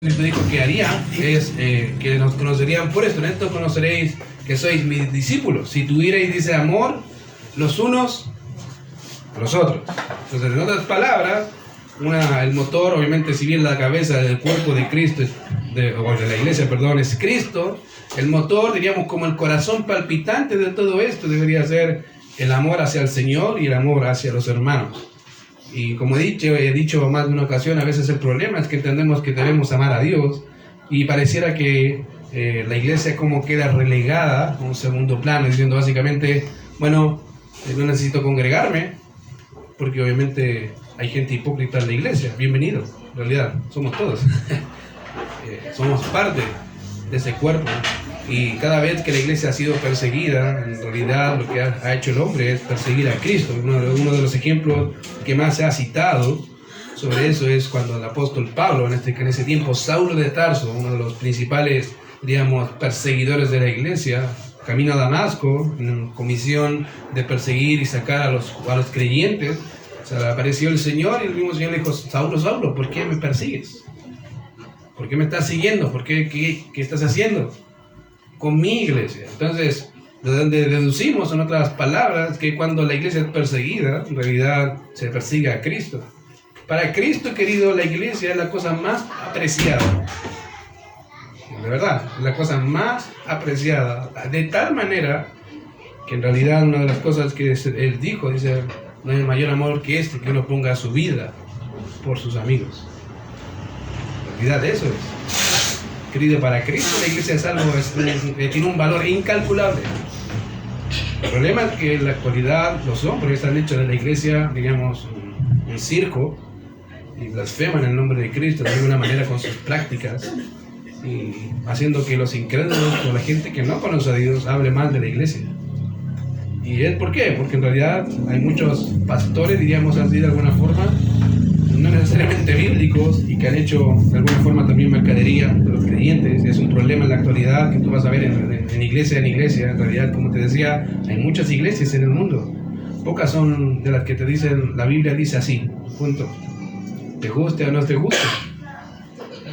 Cristo dijo que haría es que nos conocerían por esto. En esto conoceréis que sois mis discípulos, si tuvierais, dice, amor los unos a los otros. Entonces, en otras palabras, el motor, obviamente, si bien la cabeza del cuerpo de Cristo, o de la iglesia, perdón, es Cristo, el motor, diríamos, como el corazón palpitante de todo esto, debería ser el amor hacia el Señor y el amor hacia los hermanos. Y como he dicho más de una ocasión, a veces el problema es que entendemos que debemos amar a Dios y pareciera que la iglesia como queda relegada a un segundo plano, diciendo básicamente, bueno, no necesito congregarme, porque obviamente hay gente hipócrita en la iglesia. Bienvenido, en realidad, somos todos. Somos parte de ese cuerpo. Y cada vez que la iglesia ha sido perseguida, en realidad lo que ha hecho el hombre es perseguir a Cristo. Uno de los ejemplos que más se ha citado sobre eso es cuando el apóstol Pablo, en ese tiempo Saulo de Tarso, uno de los principales, digamos, perseguidores de la iglesia, camino a Damasco, en comisión de perseguir y sacar a los creyentes. O sea, le apareció el Señor y el mismo Señor le dijo: Saulo, Saulo, ¿por qué me persigues? ¿Por qué me estás siguiendo? ¿Qué estás haciendo con mi iglesia? Entonces, de donde deducimos, en otras palabras, que cuando la iglesia es perseguida, en realidad se persigue a Cristo. Para Cristo, querido, la iglesia es la cosa más apreciada. De verdad, es la cosa más apreciada. De tal manera que en realidad una de las cosas que Él dijo, dice, no hay mayor amor que que uno ponga su vida por sus amigos. En realidad eso es. Querido, para Cristo la iglesia es algo, tiene un valor incalculable. El problema es que en la actualidad los hombres han hecho de la iglesia, digamos, un circo y blasfeman el nombre de Cristo de alguna manera con sus prácticas y haciendo que los incrédulos o la gente que no conoce a Dios hable mal de la iglesia. ¿Y es por qué? Porque en realidad hay muchos pastores, diríamos así de alguna forma, no necesariamente bíblicos, y que han hecho de alguna forma también mercadería de los creyentes. Es un problema en la actualidad que tú vas a ver en iglesia. En realidad, como te decía, hay muchas iglesias en el mundo. Pocas son de las que te dicen, la Biblia dice así, punto. Te guste o no te guste.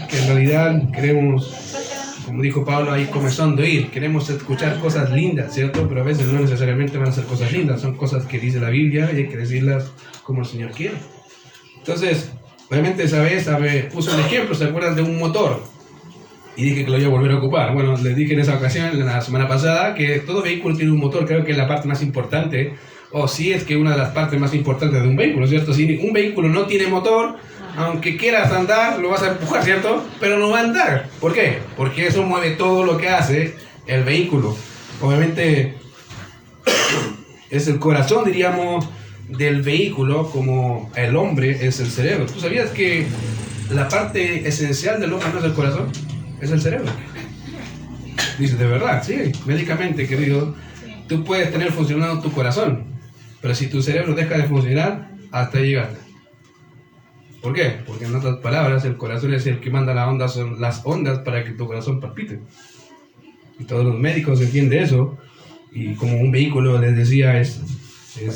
Que en realidad queremos, como dijo Pablo, ahí comenzando a ir, queremos escuchar cosas lindas, ¿cierto? Pero a veces no necesariamente van a ser cosas lindas, son cosas que dice la Biblia y hay que decirlas como el Señor quiere. Entonces, obviamente esa vez puso un ejemplo, ¿se acuerdan de un motor? Y dije que lo iba a volver a ocupar. Bueno, les dije en esa ocasión, la semana pasada, que todo vehículo tiene un motor. Creo que es la parte más importante, o sí es que una de las partes más importantes de un vehículo, ¿cierto? Si un vehículo no tiene motor, aunque quieras andar, lo vas a empujar, ¿cierto? Pero no va a andar. ¿Por qué? Porque eso mueve todo lo que hace el vehículo. Obviamente, es el corazón, diríamos, del vehículo, como el hombre es el cerebro. ¿Tú sabías que la parte esencial del hombre no es el corazón? Es el cerebro. Dices, ¿de verdad? Sí, médicamente, querido, tú puedes tener funcionando tu corazón, pero si tu cerebro deja de funcionar, hasta ahí llegaste. ¿Por qué? Porque en otras palabras, el corazón es el que manda las ondas para que tu corazón palpite. Y todos los médicos entienden eso. Y como un vehículo, les decía,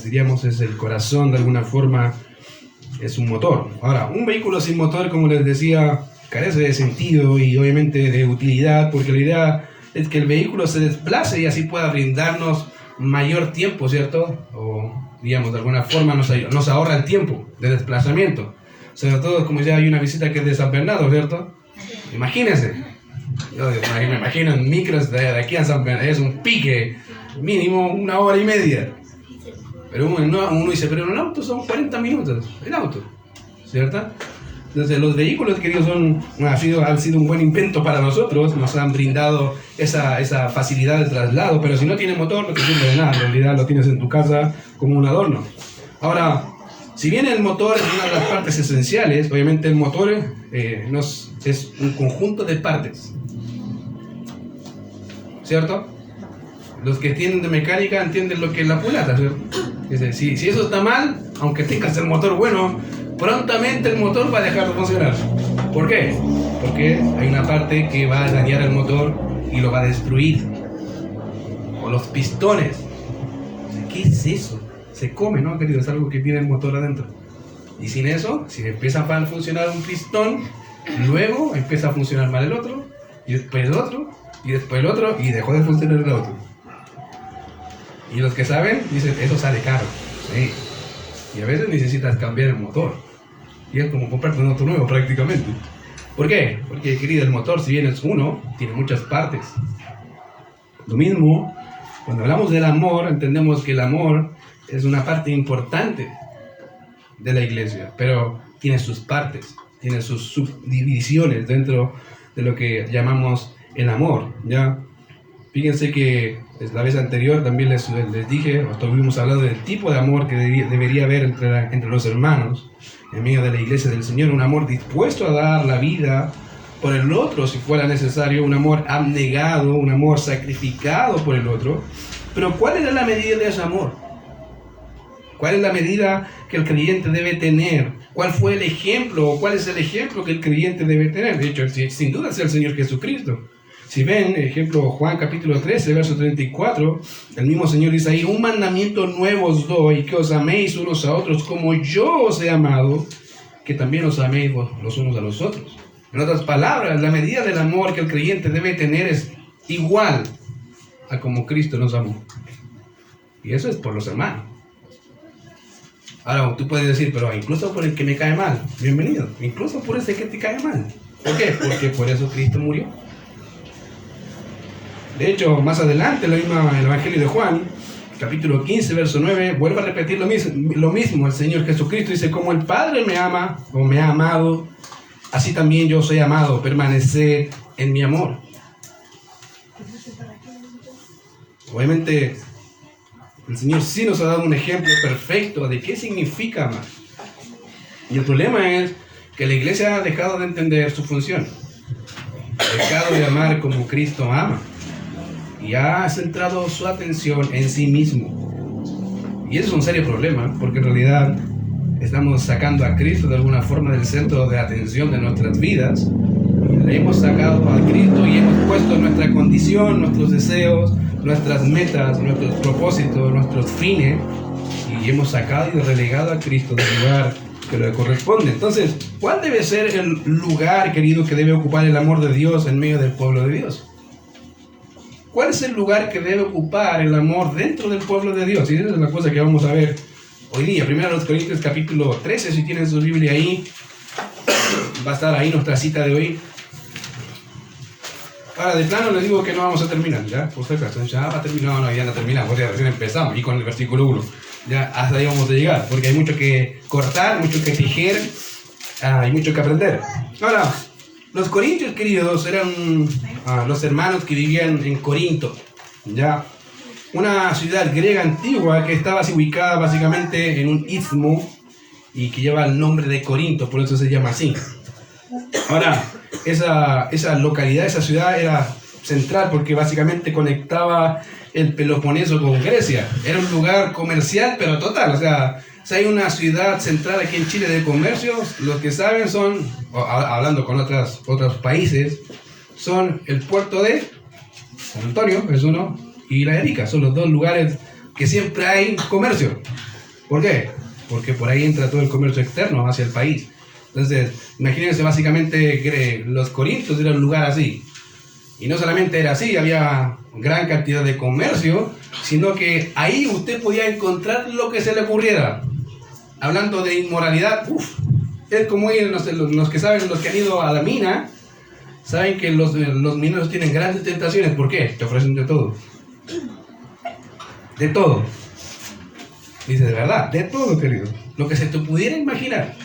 diríamos, es el corazón de alguna forma, es un motor. Ahora, un vehículo sin motor, como les decía, carece de sentido y obviamente de utilidad, porque la idea es que el vehículo se desplace y así pueda brindarnos mayor tiempo, ¿cierto? O, digamos, de alguna forma nos ahorra el tiempo de desplazamiento. Sobre todo, como ya hay una visita que es de San Bernardo, ¿cierto? Imagínense. Yo me imagino en micros de aquí a San Bernardo, es un pique, mínimo 1 hora y media. Pero uno dice, pero en un auto son 40 minutos, el auto, ¿cierto? Entonces los vehículos, queridos, han sido un buen invento para nosotros, nos han brindado esa facilidad de traslado, pero si no tiene motor no te sirve de nada, en realidad lo tienes en tu casa como un adorno. Ahora, si bien el motor es una de las partes esenciales, obviamente el motor es un conjunto de partes, ¿cierto? Los que entienden de mecánica entienden lo que es la culata, ¿cierto? Si eso está mal, aunque tengas el motor bueno, prontamente el motor va a dejar de funcionar. ¿Por qué? Porque hay una parte que va a dañar el motor y lo va a destruir. O los pistones. ¿Qué es eso? Se come, ¿no, querido? Es algo que tiene el motor adentro. Y sin eso, si empieza a funcionar un pistón, Luego empieza a funcionar mal el otro, y después el otro, y después el otro, y dejó de funcionar el otro. Y los que saben dicen, eso sale caro. Sí. Y a veces necesitas cambiar el motor. Y es como comprarte un auto nuevo prácticamente. ¿Por qué? Porque, querido, el motor, si bien es uno, tiene muchas partes. Lo mismo, cuando hablamos del amor, entendemos que el amor es una parte importante de la iglesia, pero tiene sus partes, tiene sus subdivisiones dentro de lo que llamamos el amor, ¿ya? Fíjense que la vez anterior también les dije, o estuvimos hablando del tipo de amor que debería haber entre los hermanos, en medio de la iglesia del Señor, un amor dispuesto a dar la vida por el otro si fuera necesario, un amor abnegado, un amor sacrificado por el otro. Pero ¿cuál era la medida de ese amor? ¿Cuál es la medida que el creyente debe tener? ¿Cuál fue el ejemplo o cuál es el ejemplo que el creyente debe tener? De hecho, sin duda es el Señor Jesucristo. Si ven, ejemplo, Juan capítulo 13, verso 34, el mismo Señor dice ahí, un mandamiento nuevo os doy, que os améis unos a otros como yo os he amado, que también os améis los unos a los otros. En otras palabras, la medida del amor que el creyente debe tener es igual a como Cristo nos amó. Y eso es por los hermanos. Ahora, tú puedes decir, pero incluso por el que me cae mal, bienvenido. Incluso por ese que te cae mal. ¿Por qué? Porque por eso Cristo murió. De hecho, más adelante, el Evangelio de Juan, capítulo 15, verso 9, vuelve a repetir lo mismo. El Señor Jesucristo dice, como el Padre me ama, o me ha amado, así también yo os he amado, permaneced en mi amor. Obviamente, el Señor sí nos ha dado un ejemplo perfecto de qué significa amar. Y el problema es que la iglesia ha dejado de entender su función. Ha dejado de amar como Cristo ama. Y ha centrado su atención en sí mismo. Y eso es un serio problema, porque en realidad estamos sacando a Cristo de alguna forma del centro de atención de nuestras vidas. Le hemos sacado a Cristo y hemos puesto nuestra condición, nuestros deseos, nuestras metas, nuestros propósitos, nuestros fines, y hemos sacado y relegado a Cristo del lugar que le corresponde. Entonces, ¿cuál debe ser el lugar, querido, que debe ocupar el amor de Dios en medio del pueblo de Dios? ¿Cuál es el lugar que debe ocupar el amor dentro del pueblo de Dios? Y esa es la cosa que vamos a ver hoy día. Primero los Corintios capítulo 13, si tienen su Biblia ahí, va a estar ahí nuestra cita de hoy. Ahora, de plano les digo que no vamos a terminar, ¿ya? Por si acaso, ya va a terminar, no, ya no terminamos, ya recién empezamos, y con el versículo 1, ya hasta ahí vamos a llegar, porque hay mucho que cortar, mucho que tejer, hay mucho que aprender. Ahora, los corintios, queridos, eran los hermanos que vivían en Corinto, ¿ya? Una ciudad griega antigua que estaba así ubicada básicamente en un istmo y que lleva el nombre de Corinto, por eso se llama así. Ahora, esa localidad, esa ciudad era central porque básicamente conectaba el Peloponeso con Grecia. Era un lugar comercial, pero total. O sea, si hay una ciudad central aquí en Chile de comercio, los que saben son, hablando con otros países, son el puerto de San Antonio, es uno, y la Arica. Son los dos lugares que siempre hay comercio. ¿Por qué? Porque por ahí entra todo el comercio externo hacia el país. Entonces, imagínense básicamente que los Corintios era un lugar así. Y no solamente era así, había gran cantidad de comercio, sino que ahí usted podía encontrar lo que se le ocurriera. Hablando de inmoralidad, es como ir, los que saben, los que han ido a la mina, saben que los mineros tienen grandes tentaciones. ¿Por qué? Te ofrecen de todo. De todo. Dice, de verdad, de todo, querido. Lo que se te pudiera imaginar.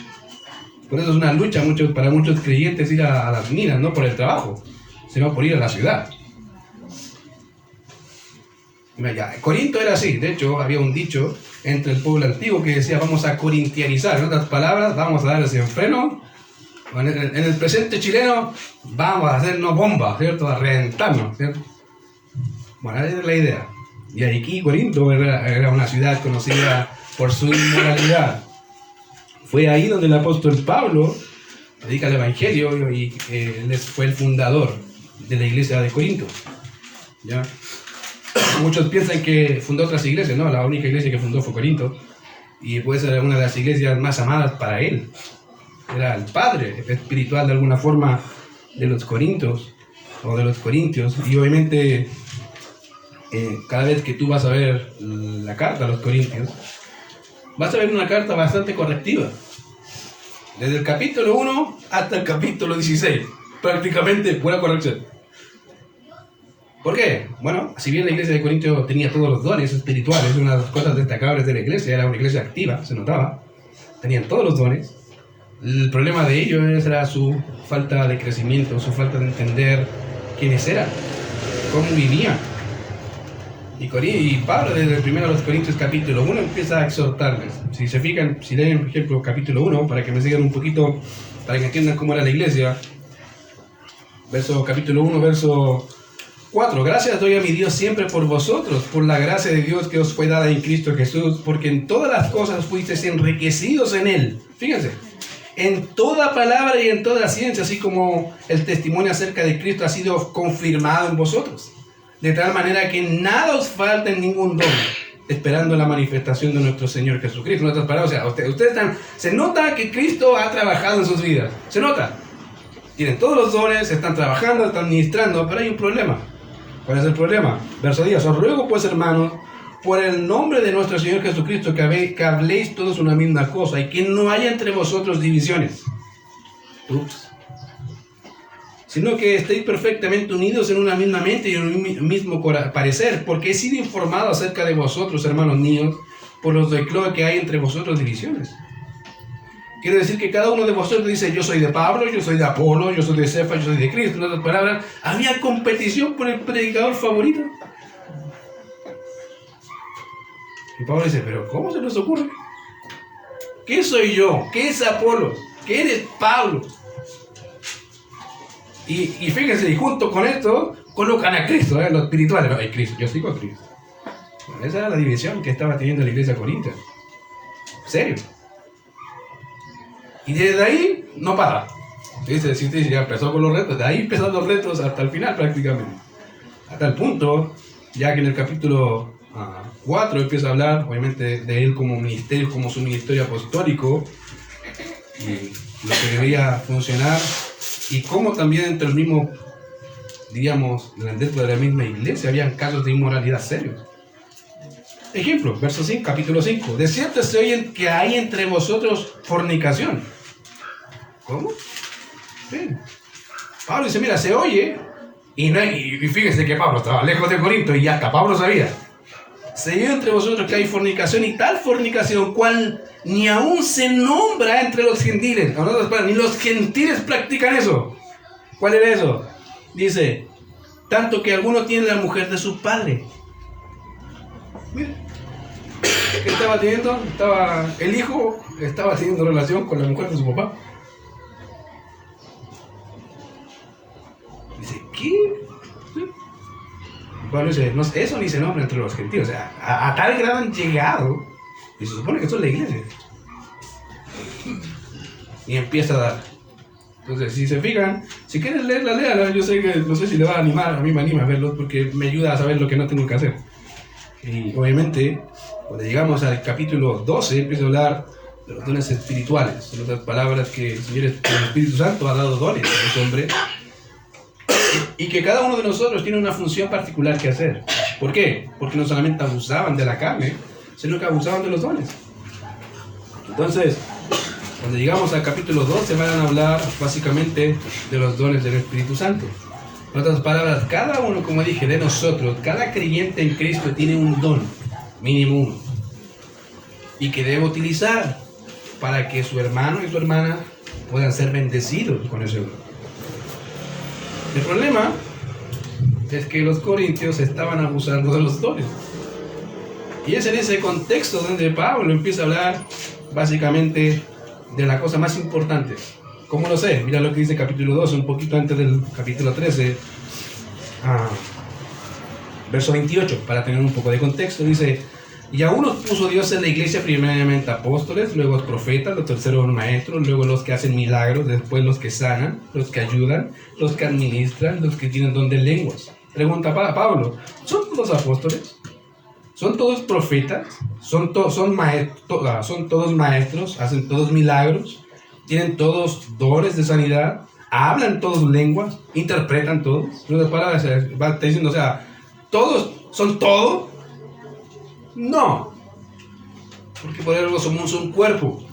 Por eso es una lucha para muchos creyentes ir a las minas, no por el trabajo, sino por ir a la ciudad. Corinto era así. De hecho, había un dicho entre el pueblo antiguo que decía, vamos a corintianizar. En otras palabras, vamos a dar ese freno. En el presente chileno, vamos a hacernos bombas, ¿cierto? A reventarnos, ¿cierto? Bueno, esa es la idea. Y aquí Corinto era una ciudad conocida por su inmoralidad. Fue ahí donde el apóstol Pablo predica el Evangelio y él fue el fundador de la iglesia de Corinto. ¿Ya? Muchos piensan que fundó otras iglesias, no, la única iglesia que fundó fue Corinto y puede ser una de las iglesias más amadas para él. era el padre espiritual de alguna forma de los corintios, y obviamente cada vez que tú vas a ver la carta a los corintios, vas a ver una carta bastante correctiva. Desde el capítulo 1 hasta el capítulo 16, prácticamente pura corrección. ¿Por qué? Bueno, si bien la iglesia de Corinto tenía todos los dones espirituales, una de las cosas destacables de la iglesia, era una iglesia activa, se notaba, tenían todos los dones. El problema de ellos era su falta de crecimiento, su falta de entender quiénes eran, cómo vivían. Y Pablo desde el primero a los Corintios capítulo 1 empieza a exhortarles. Si se fijan, si leen por ejemplo capítulo 1, para que me sigan un poquito, para que entiendan cómo era la iglesia, capítulo 1, verso 4. Gracias doy a mi Dios siempre por vosotros, por la gracia de Dios que os fue dada en Cristo Jesús, porque en todas las cosas fuisteis enriquecidos en Él. Fíjense, en toda palabra y en toda ciencia, así como el testimonio acerca de Cristo ha sido confirmado en vosotros, de tal manera que nada os falta en ningún don, esperando la manifestación de nuestro Señor Jesucristo. En otras palabras, o sea, ustedes se nota que Cristo ha trabajado en sus vidas, se nota. Tienen todos los dones, están trabajando, están ministrando, pero hay un problema. ¿Cuál es el problema? Verso 10. Os ruego pues, hermanos, por el nombre de nuestro Señor Jesucristo, que habléis todos una misma cosa, y que no haya entre vosotros divisiones. Sino que estéis perfectamente unidos en una misma mente y en un mismo parecer, porque he sido informado acerca de vosotros, hermanos míos, por los declaro que hay entre vosotros divisiones. Quiere decir que cada uno de vosotros dice, yo soy de Pablo, yo soy de Apolo, yo soy de Cefas, yo soy de Cristo. En otras palabras, había competición por el predicador favorito. Y Pablo dice, pero ¿cómo se les ocurre? ¿Qué soy yo? ¿Qué es Apolo? ¿Qué eres Pablo? Y fíjense, y junto con esto, colocan a Cristo, los espirituales. No, Cristo, yo sigo a Cristo. Bueno, esa era la división que estaba teniendo la iglesia corintia. ¿Serio? Y desde ahí no para. Dice, ya empezó con los retos, de ahí empezaron los retos hasta el final prácticamente. Hasta el punto, ya que en el capítulo 4 empieza a hablar, obviamente, de él como ministerio, como su ministerio apostólico, y lo que debía funcionar, y cómo también entre el mismo, diríamos, dentro de la misma iglesia, habían casos de inmoralidad serios. Ejemplo, verso 5, capítulo 5. De cierto se oye que hay entre vosotros fornicación. ¿Cómo? Sí. Pablo dice, mira, se oye, y fíjense que Pablo estaba lejos de Corinto, y hasta Pablo sabía. Se oye entre vosotros que hay fornicación, y tal fornicación cual ni aún se nombra entre los gentiles. Ni los gentiles practican eso. ¿Cuál era eso? Dice, tanto que alguno tiene la mujer de su padre. Mira, ¿qué estaba teniendo? El hijo estaba teniendo relación con la mujer de su papá. Dice, ¿qué? ¿Sí? Pablo dice, no, eso ni se nombra entre los gentiles. O sea, a tal grado han llegado, y se supone que esto es la iglesia. Y empieza a dar. Entonces, si se fijan, si quieren leerla, léala. Yo sé que no sé si le va a animar, a mí me anima a verlo porque me ayuda a saber lo que no tengo que hacer. Y obviamente, cuando llegamos al capítulo 12, empieza a hablar de los dones espirituales. En otras palabras, que el Señor, el Espíritu Santo ha dado dones a los hombres, y que cada uno de nosotros tiene una función particular que hacer. ¿Por qué? Porque no solamente abusaban de la carne, sino que abusaban de los dones. Entonces, cuando llegamos al capítulo 12, van a hablar básicamente de los dones del Espíritu Santo. En otras palabras, cada uno, como dije, de nosotros, cada creyente en Cristo tiene un don, mínimo uno, y que debe utilizar para que su hermano y su hermana puedan ser bendecidos con ese don. El problema es que los corintios estaban abusando de los dones. Y es en ese contexto donde Pablo empieza a hablar básicamente de la cosa más importante. ¿Cómo lo sé? Mira lo que dice capítulo 12, un poquito antes del capítulo 13, verso 28, para tener un poco de contexto. Dice, y a unos puso Dios en la iglesia primeramente apóstoles, luego profetas, los terceros maestros, luego los que hacen milagros, después los que sanan, los que ayudan, los que administran, los que tienen don de lenguas. Pregunta Pablo, ¿son todos apóstoles? ¿Son todos profetas? ¿Son todos maestros? ¿Hacen todos milagros? tienen todos dones de sanidad, hablan todos lenguas, interpretan todos. En otras palabras, va diciendo, o sea, ¿todos son todo? No, porque por algo somos un cuerpo.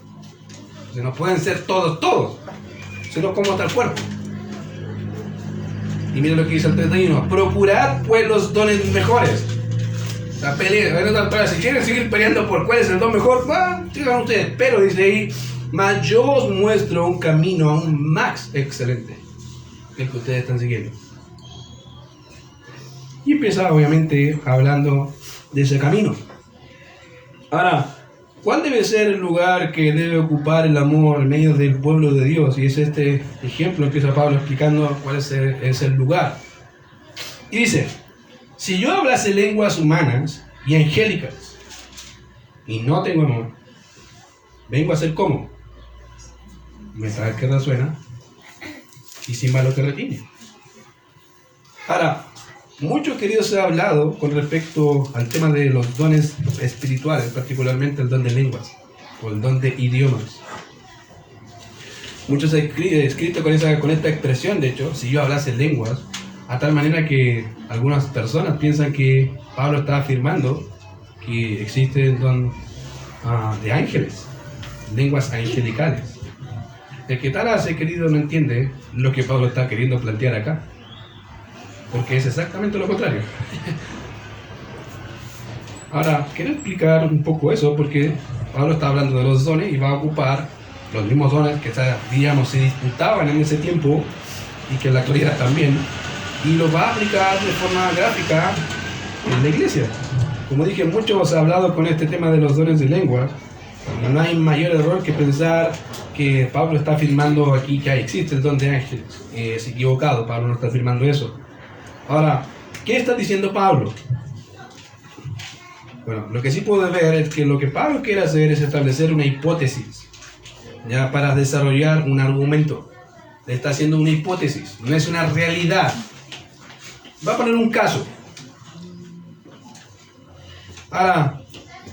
O sea, no pueden ser todos, sino como está el cuerpo. Y mira lo que dice el 31, procurad pues los dones mejores. La pelea, si quieren seguir peleando por cuál es el don mejor, sigan ustedes. Pero dice ahí, mas yo os muestro un camino aún más excelente que el que ustedes están siguiendo. Y empieza obviamente hablando de ese camino. Ahora, ¿cuál debe ser el lugar que debe ocupar el amor en medio del pueblo de Dios? Y es este ejemplo, empieza Pablo explicando cuál es el lugar. Y dice, si yo hablase lenguas humanas y angélicas y no tengo amor, vengo a ser como metal que resuena y címbalo que retiñe. Ahora, mucho, queridos, se ha hablado con respecto al tema de los dones espirituales, particularmente el don de lenguas o el don de idiomas. Muchos han escrito con esta expresión, de hecho, si yo hablase lenguas, a tal manera que algunas personas piensan que Pablo está afirmando que existe el don de ángeles, lenguas angelicales. El que tal hace, querido, no entiende lo que Pablo está queriendo plantear acá, porque es exactamente lo contrario. Ahora, quiero explicar un poco eso, porque Pablo está hablando de los dones y va a ocupar los mismos dones que, digamos, se disputaban en ese tiempo y que en la actualidad también, y lo va a aplicar de forma gráfica en la iglesia. Como dije, muchos han hablado con este tema de los dones de lengua. No hay mayor error que pensar que Pablo está afirmando aquí que existe el don de ángeles. Es equivocado, Pablo no está afirmando eso. Ahora, ¿qué está diciendo Pablo? Bueno, lo que sí puedo ver es que lo que Pablo quiere hacer es establecer una hipótesis, ya para desarrollar un argumento. Le está haciendo una hipótesis, no es una realidad. Va a poner un caso. Ahora,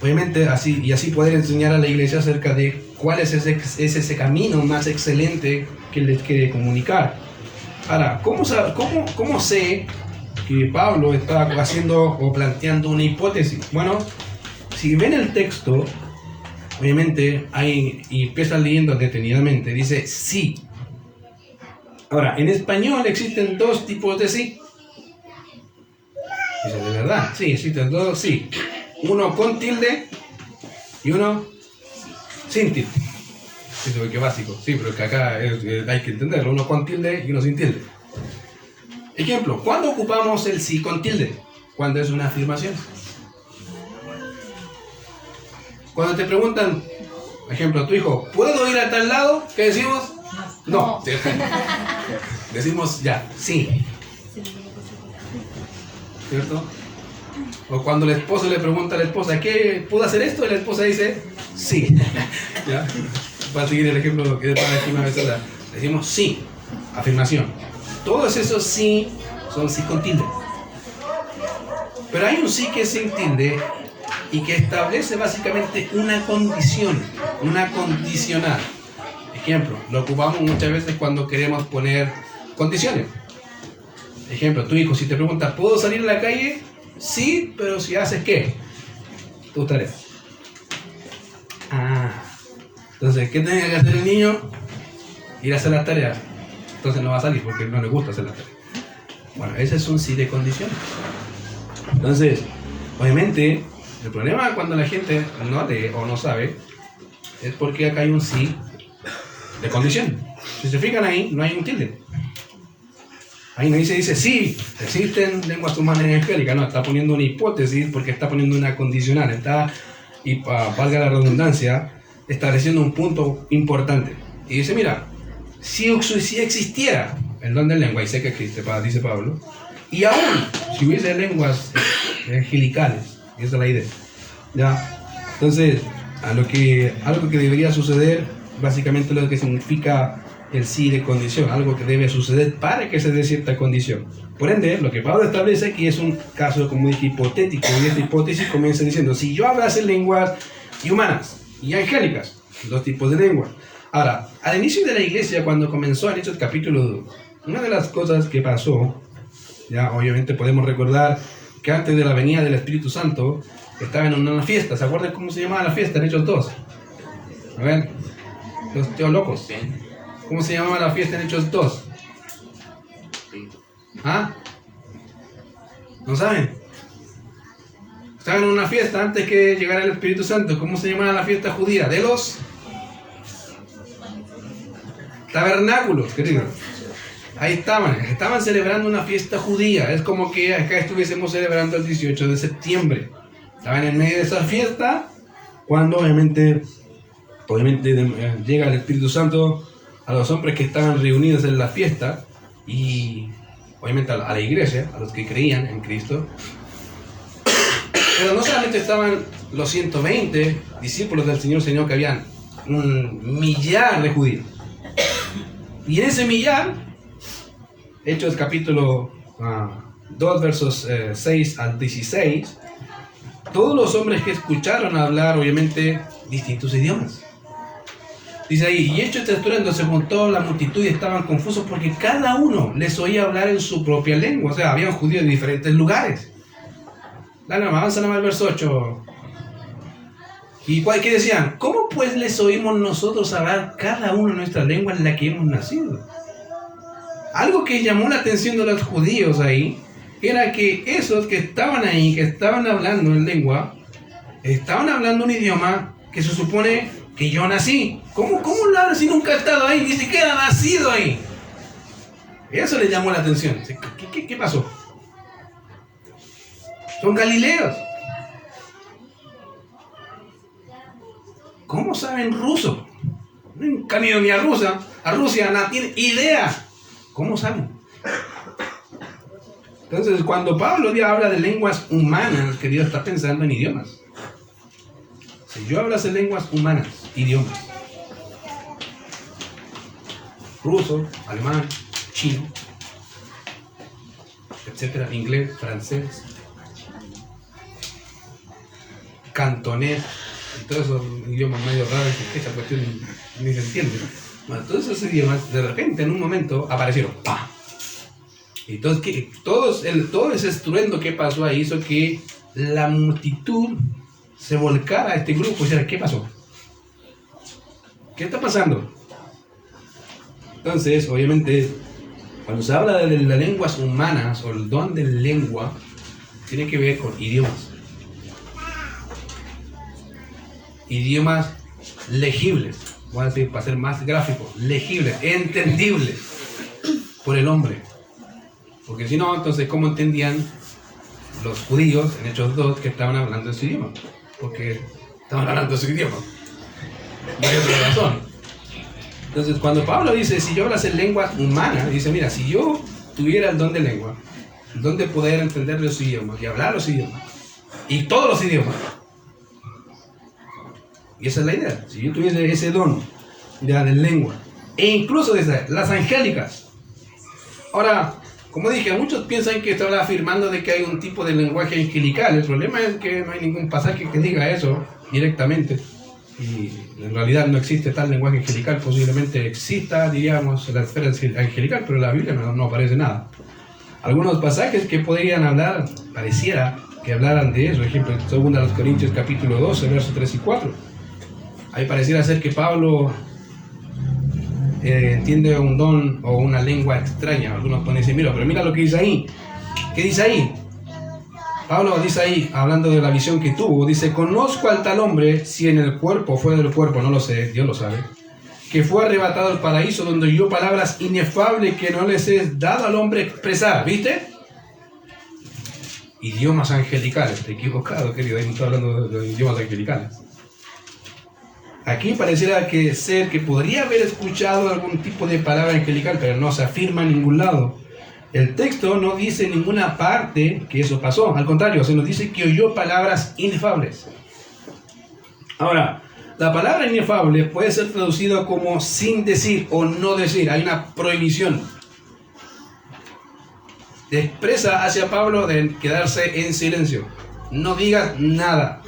obviamente, así poder enseñar a la iglesia acerca de cuál es ese camino más excelente que les quiere comunicar. Ahora, ¿cómo sé que Pablo está haciendo o planteando una hipótesis? Bueno, si ven el texto, obviamente, y empiezan leyendo detenidamente, dice sí. Ahora, en español existen dos tipos de sí. Dice, ¿de verdad? Sí, existen dos sí. Uno con tilde y uno sin tilde. Eso es que básico. Sí, pero que acá hay que entenderlo. Uno con tilde y uno sin tilde. Ejemplo, ¿cuándo ocupamos el sí con tilde? Cuando es una afirmación. Cuando te preguntan, por ejemplo, a tu hijo, ¿puedo ir a tal lado? ¿Qué decimos? No. Decimos ya, sí. ¿Cierto? O cuando el esposo le pregunta a la esposa, ¿qué puedo hacer esto? Y la esposa dice, sí. ¿Ya? Para seguir el ejemplo que para decir una vez sola. Decimos sí, afirmación. Todos esos sí son sí con tilde. Pero hay un sí que es sin tilde y que establece básicamente una condición, una condicional. Ejemplo, lo ocupamos muchas veces cuando queremos poner condiciones. Ejemplo, tu hijo, si te pregunta, ¿puedo salir a la calle? Sí, pero si haces ¿qué? Tus tareas. Entonces, ¿qué tiene que hacer el niño? Ir a hacer las tareas. Entonces no va a salir porque no le gusta hacer las tareas. Bueno, ese es un sí de condición. Entonces, obviamente, el problema cuando la gente no lee o no sabe es porque acá hay un sí de condición. Si se fijan ahí, no hay un tilde. Ahí no dice sí, existen lenguas humanas angélicas. No, está poniendo una hipótesis porque está poniendo una condicional. Está, y valga la redundancia, estableciendo un punto importante. Y dice, mira, si existiera el don de lengua, y sé que existe, dice Pablo, y aún si hubiese lenguas angelicales, y esa es la idea, ¿ya? Entonces, algo que debería suceder, básicamente lo que significa el sí de condición, algo que debe suceder para que se dé cierta condición. Por ende, lo que Pablo establece aquí es un caso, como dije, hipotético, y esta hipótesis comienza diciendo, si yo hablase lenguas humanas y angélicas, dos tipos de lenguas, Ahora, al inicio de la iglesia, cuando comenzó en Hechos capítulo 2, una de las cosas que pasó, ya obviamente podemos recordar que antes de la venida del Espíritu Santo, estaban en una fiesta. ¿Se acuerdan cómo se llamaba la fiesta en Hechos 2? A ver, los teólogos. ¿Cómo se llamaba la fiesta en Hechos 2? ¿Ah? ¿No saben? Estaban en una fiesta antes que llegara el Espíritu Santo. ¿Cómo se llamaba la fiesta judía? De los tabernáculos, queridos. Ahí estaban celebrando una fiesta judía. Es como que acá estuviésemos celebrando el 18 de septiembre. Estaban en medio de esa fiesta cuando obviamente llega el Espíritu Santo a los hombres que estaban reunidos en la fiesta y obviamente a la iglesia, a los que creían en Cristo. Pero no solamente estaban los 120 discípulos del Señor, sino que habían un millar de judíos. Y en ese millar, Hechos capítulo 2, versos 6 al 16, todos los hombres que escucharon hablar, obviamente, distintos idiomas. Dice ahí, y hecho este estruendo se juntó la multitud y estaban confusos porque cada uno les oía hablar en su propia lengua. O sea, habían judíos de diferentes lugares. Avanza nomás el verso 8. ¿Y qué decían? ¿Cómo pues les oímos nosotros hablar cada uno nuestra lengua en la que hemos nacido? Algo que llamó la atención de los judíos ahí era que esos que estaban ahí, que estaban hablando en lengua, estaban hablando un idioma que se supone que yo nací. ¿Cómo lo hablo si nunca he estado ahí? Ni siquiera he nacido ahí. Eso les llamó la atención. ¿Qué pasó? Son galileos. ¿Cómo saben ruso? Nunca han ido ni a Rusia, no tienen idea. ¿Cómo saben? Entonces, cuando Pablo habla de lenguas humanas, que Dios está pensando en idiomas. Si yo hablas de lenguas humanas, idiomas. Ruso, alemán, chino, etcétera, inglés, francés, cantonés, y todos esos idiomas medio raros que esa cuestión ni se entiende. Bueno, todos esos idiomas, de repente, en un momento, aparecieron. ¡Pam! Y todo ese estruendo que pasó ahí hizo que la multitud se volcara a este grupo y dijera, ¿qué pasó? ¿Qué está pasando? Entonces, obviamente, cuando se habla de las lenguas humanas o el don de lengua, tiene que ver con idiomas. Idiomas legibles, voy a decir para ser más gráfico, legibles, entendibles por el hombre. Porque si no, entonces, ¿cómo entendían los judíos en Hechos 2 que estaban hablando su idioma? Porque estaban hablando su idioma. No hay otra razón. Entonces, cuando Pablo dice, si yo hablas en lenguas humanas, dice, mira, si yo tuviera el don de lengua, el don de poder entender los idiomas y hablar los idiomas, y todos los idiomas, y esa es la idea, si yo tuviese ese don de lengua, e incluso de las angélicas. Ahora, como dije, muchos piensan que estaba afirmando de que hay un tipo de lenguaje angelical. El problema es que no hay ningún pasaje que diga eso directamente. Y en realidad no existe tal lenguaje angelical. Posiblemente exista, diríamos, la esfera angelical, pero en la Biblia no aparece nada. Algunos pasajes que podrían hablar, pareciera que hablaran de eso. Por ejemplo, 2 Corintios capítulo 12, versos 3 y 4. Ahí pareciera ser que Pablo entiende un don o una lengua extraña. Algunos pueden decir, pero mira lo que dice ahí. ¿Qué dice ahí? Pablo dice ahí, hablando de la visión que tuvo, dice, conozco al tal hombre, si en el cuerpo o fuera del cuerpo, no lo sé, Dios lo sabe, que fue arrebatado al paraíso donde oyó palabras inefables que no les es dado al hombre expresar. ¿Viste? Idiomas angelicales. Te he equivocado, querido, ahí no estoy hablando de idiomas angelicales. Aquí pareciera que podría haber escuchado algún tipo de palabra angelical, pero no se afirma en ningún lado. El texto no dice en ninguna parte que eso pasó. Al contrario, se nos dice que oyó palabras inefables. Ahora, la palabra inefable puede ser traducida como sin decir o no decir. Hay una prohibición. Expresa hacia Pablo de quedarse en silencio. No digas nada.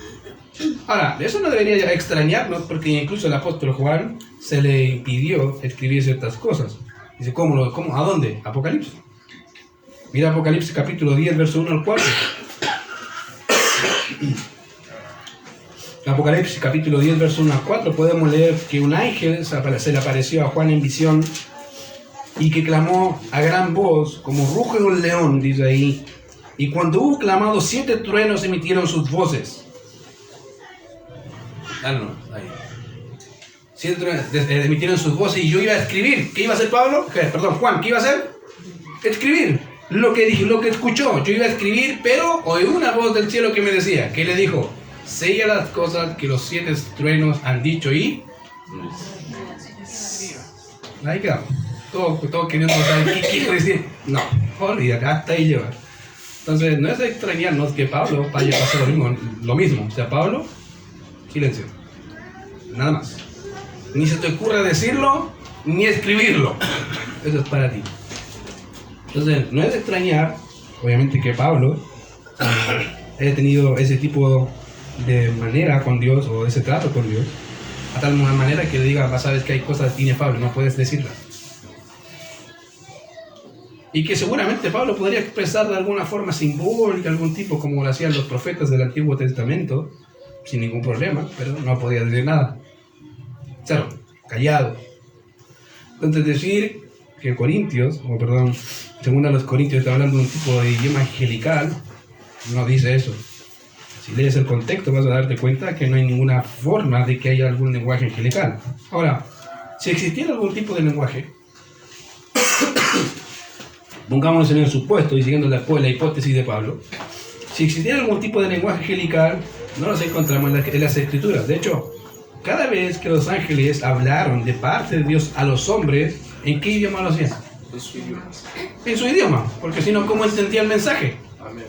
Ahora, eso no debería extrañarnos, porque incluso el apóstol Juan se le impidió escribir ciertas cosas. Dice, ¿cómo? ¿A dónde? Apocalipsis. Mira Apocalipsis capítulo 10, verso 1 al 4. En Apocalipsis capítulo 10, verso 1 al 4 podemos leer que un ángel se le apareció a Juan en visión y que clamó a gran voz, como ruge un león, dice ahí. Y cuando hubo clamado, 7 truenos emitieron sus voces. No, ahí. 7 truenos emitieron sus voces y yo iba a escribir. ¿Qué iba a hacer Pablo? Perdón, Juan, ¿qué iba a hacer? Escribir. Lo que dijo, lo que escuchó. Yo iba a escribir, pero oí una voz del cielo que me decía, que le dijo, sella las cosas que los 7 truenos han dicho y... Ahí quedamos. Todo queriendo saber qué quiere decir. No, olvídate, hasta ahí lleva. Entonces, no es de extrañarnos que Pablo vaya a hacer lo mismo. O sea, Pablo, silencio. Nada más. Ni se te ocurra decirlo, ni escribirlo. Eso es para ti. Entonces, no es de extrañar, obviamente, que Pablo haya tenido ese tipo de manera con Dios, o ese trato con Dios, a tal manera que le diga, sabes que hay cosas inefables, no puedes decirlas. Y que seguramente Pablo podría expresar de alguna forma simbólica, algún tipo, como lo hacían los profetas del Antiguo Testamento, sin ningún problema, pero no podía decir nada. Cero, callado. Entonces decir que Corintios, según a los Corintios está hablando de un tipo de idioma angelical, no dice eso. Si lees el contexto vas a darte cuenta que no hay ninguna forma de que haya algún lenguaje angelical. Ahora, si existiera algún tipo de lenguaje, pongámonos en el supuesto y siguiendo la hipótesis de Pablo, si existiera algún tipo de lenguaje angelical, no los encontramos en las escrituras. De hecho, cada vez que los ángeles hablaron de parte de Dios a los hombres, ¿en qué idioma lo hacían? En su idioma. En su idioma, porque si no, ¿cómo entendía el mensaje? Amén.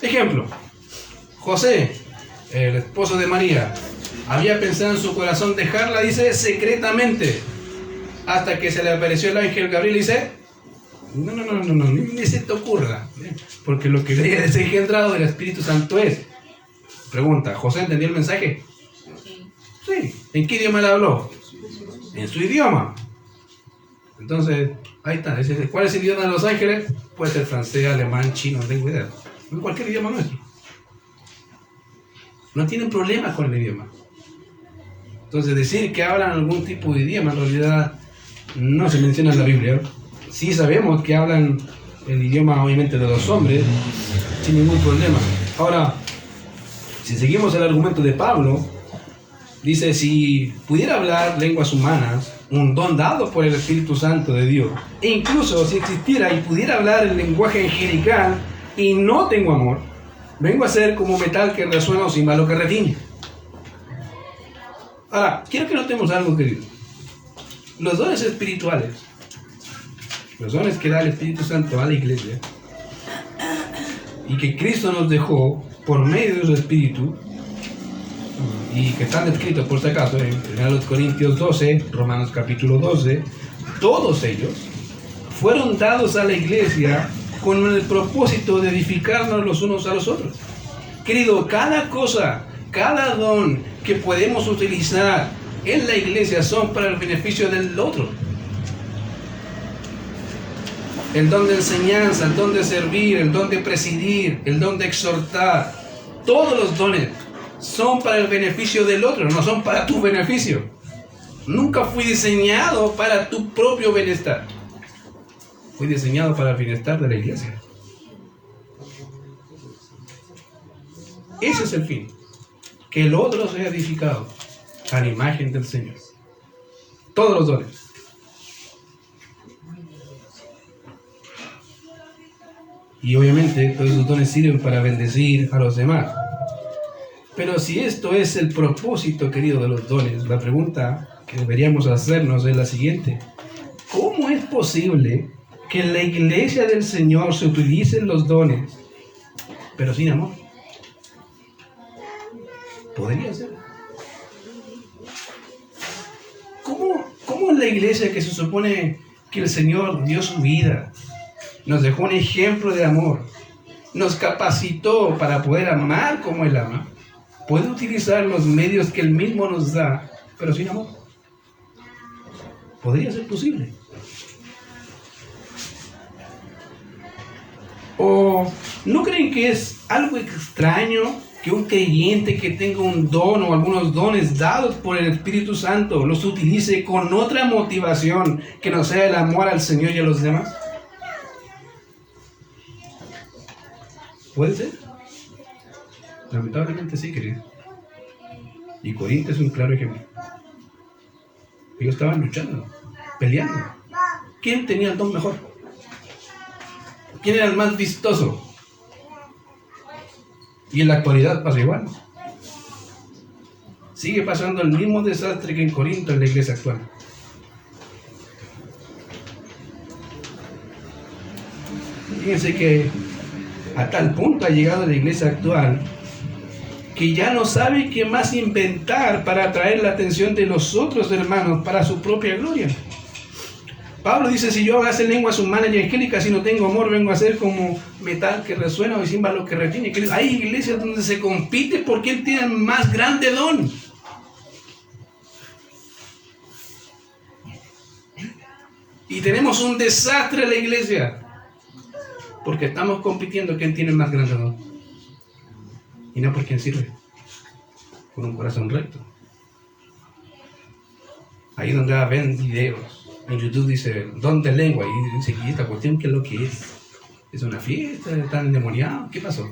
Ejemplo, José, el esposo de María, había pensado en su corazón dejarla, dice, secretamente, hasta que se le apareció el ángel Gabriel y dice, no, ni se te ocurra, porque lo que le es engendrado del Espíritu Santo es. Pregunta, ¿José entendió el mensaje? Sí. ¿En qué idioma le habló? En su idioma. Entonces, ahí está. ¿Cuál es el idioma de los ángeles? Puede ser francés, alemán, chino, no tengo idea. En cualquier idioma nuestro. No tienen problemas con el idioma. Entonces, decir que hablan algún tipo de idioma, en realidad, no se menciona en la Biblia. Sí sabemos que hablan el idioma, obviamente, de los hombres, sin ningún problema. Ahora, si seguimos el argumento de Pablo, dice, si pudiera hablar lenguas humanas, un don dado por el Espíritu Santo de Dios, e incluso si existiera y pudiera hablar el lenguaje angelical y no tengo amor, vengo a ser como metal que resuena o címbalo que retiñe. Ahora, quiero que notemos algo, querido. Los dones espirituales, los dones que da el Espíritu Santo a la iglesia, y que Cristo nos dejó por medio de su Espíritu, y que están descritos por si acaso en 1 Corintios 12, Romanos capítulo 12, todos ellos fueron dados a la iglesia con el propósito de edificarnos los unos a los otros. Querido, cada cosa, cada don que podemos utilizar en la iglesia son para el beneficio del otro. El don de enseñanza, el don de servir, el don de presidir, el don de exhortar, todos los dones son para el beneficio del otro, no son para tu beneficio. Nunca fui diseñado para tu propio bienestar. Fui diseñado para el bienestar de la iglesia. Ese es el fin. Que el otro sea edificado a la imagen del Señor. Todos los dones. Y obviamente todos esos dones sirven para bendecir a los demás. Pero si esto es el propósito, querido, de los dones, la pregunta que deberíamos hacernos es la siguiente. ¿Cómo es posible que en la iglesia del Señor se utilicen los dones, pero sin amor? Podría ser. ¿Cómo en la iglesia que se supone que el Señor dio su vida, nos dejó un ejemplo de amor, nos capacitó para poder amar como Él ama, puede utilizar los medios que Él mismo nos da, pero sin amor? Podría ser posible. ¿O no creen que es algo extraño que un creyente que tenga un don o algunos dones dados por el Espíritu Santo los utilice con otra motivación que no sea el amor al Señor y a los demás? ¿Puede ser? Lamentablemente sí, querido. Y Corinto es un claro ejemplo. Ellos estaban luchando, peleando. ¿Quién tenía el don mejor? ¿Quién era el más vistoso? Y en la actualidad pasa igual. Sigue pasando el mismo desastre que en Corinto en la iglesia actual. Fíjense que a tal punto ha llegado la iglesia actual que ya no sabe qué más inventar para atraer la atención de los otros hermanos para su propia gloria. Pablo dice, si yo hablase lenguas humanas y angélicas y no tengo amor, vengo a ser como metal que resuena o címbalo que retiene. Hay iglesias donde se compite por quién tiene el más grande don. Y tenemos un desastre en la iglesia porque estamos compitiendo quién tiene el más grande don. Y no por quién sirve, con un corazón recto. Ahí donde ven videos en YouTube, dice don de lengua, y dice, ¿y esta cuestión qué es lo que es? ¿Es una fiesta? ¿Están endemoniados? ¿Qué pasó?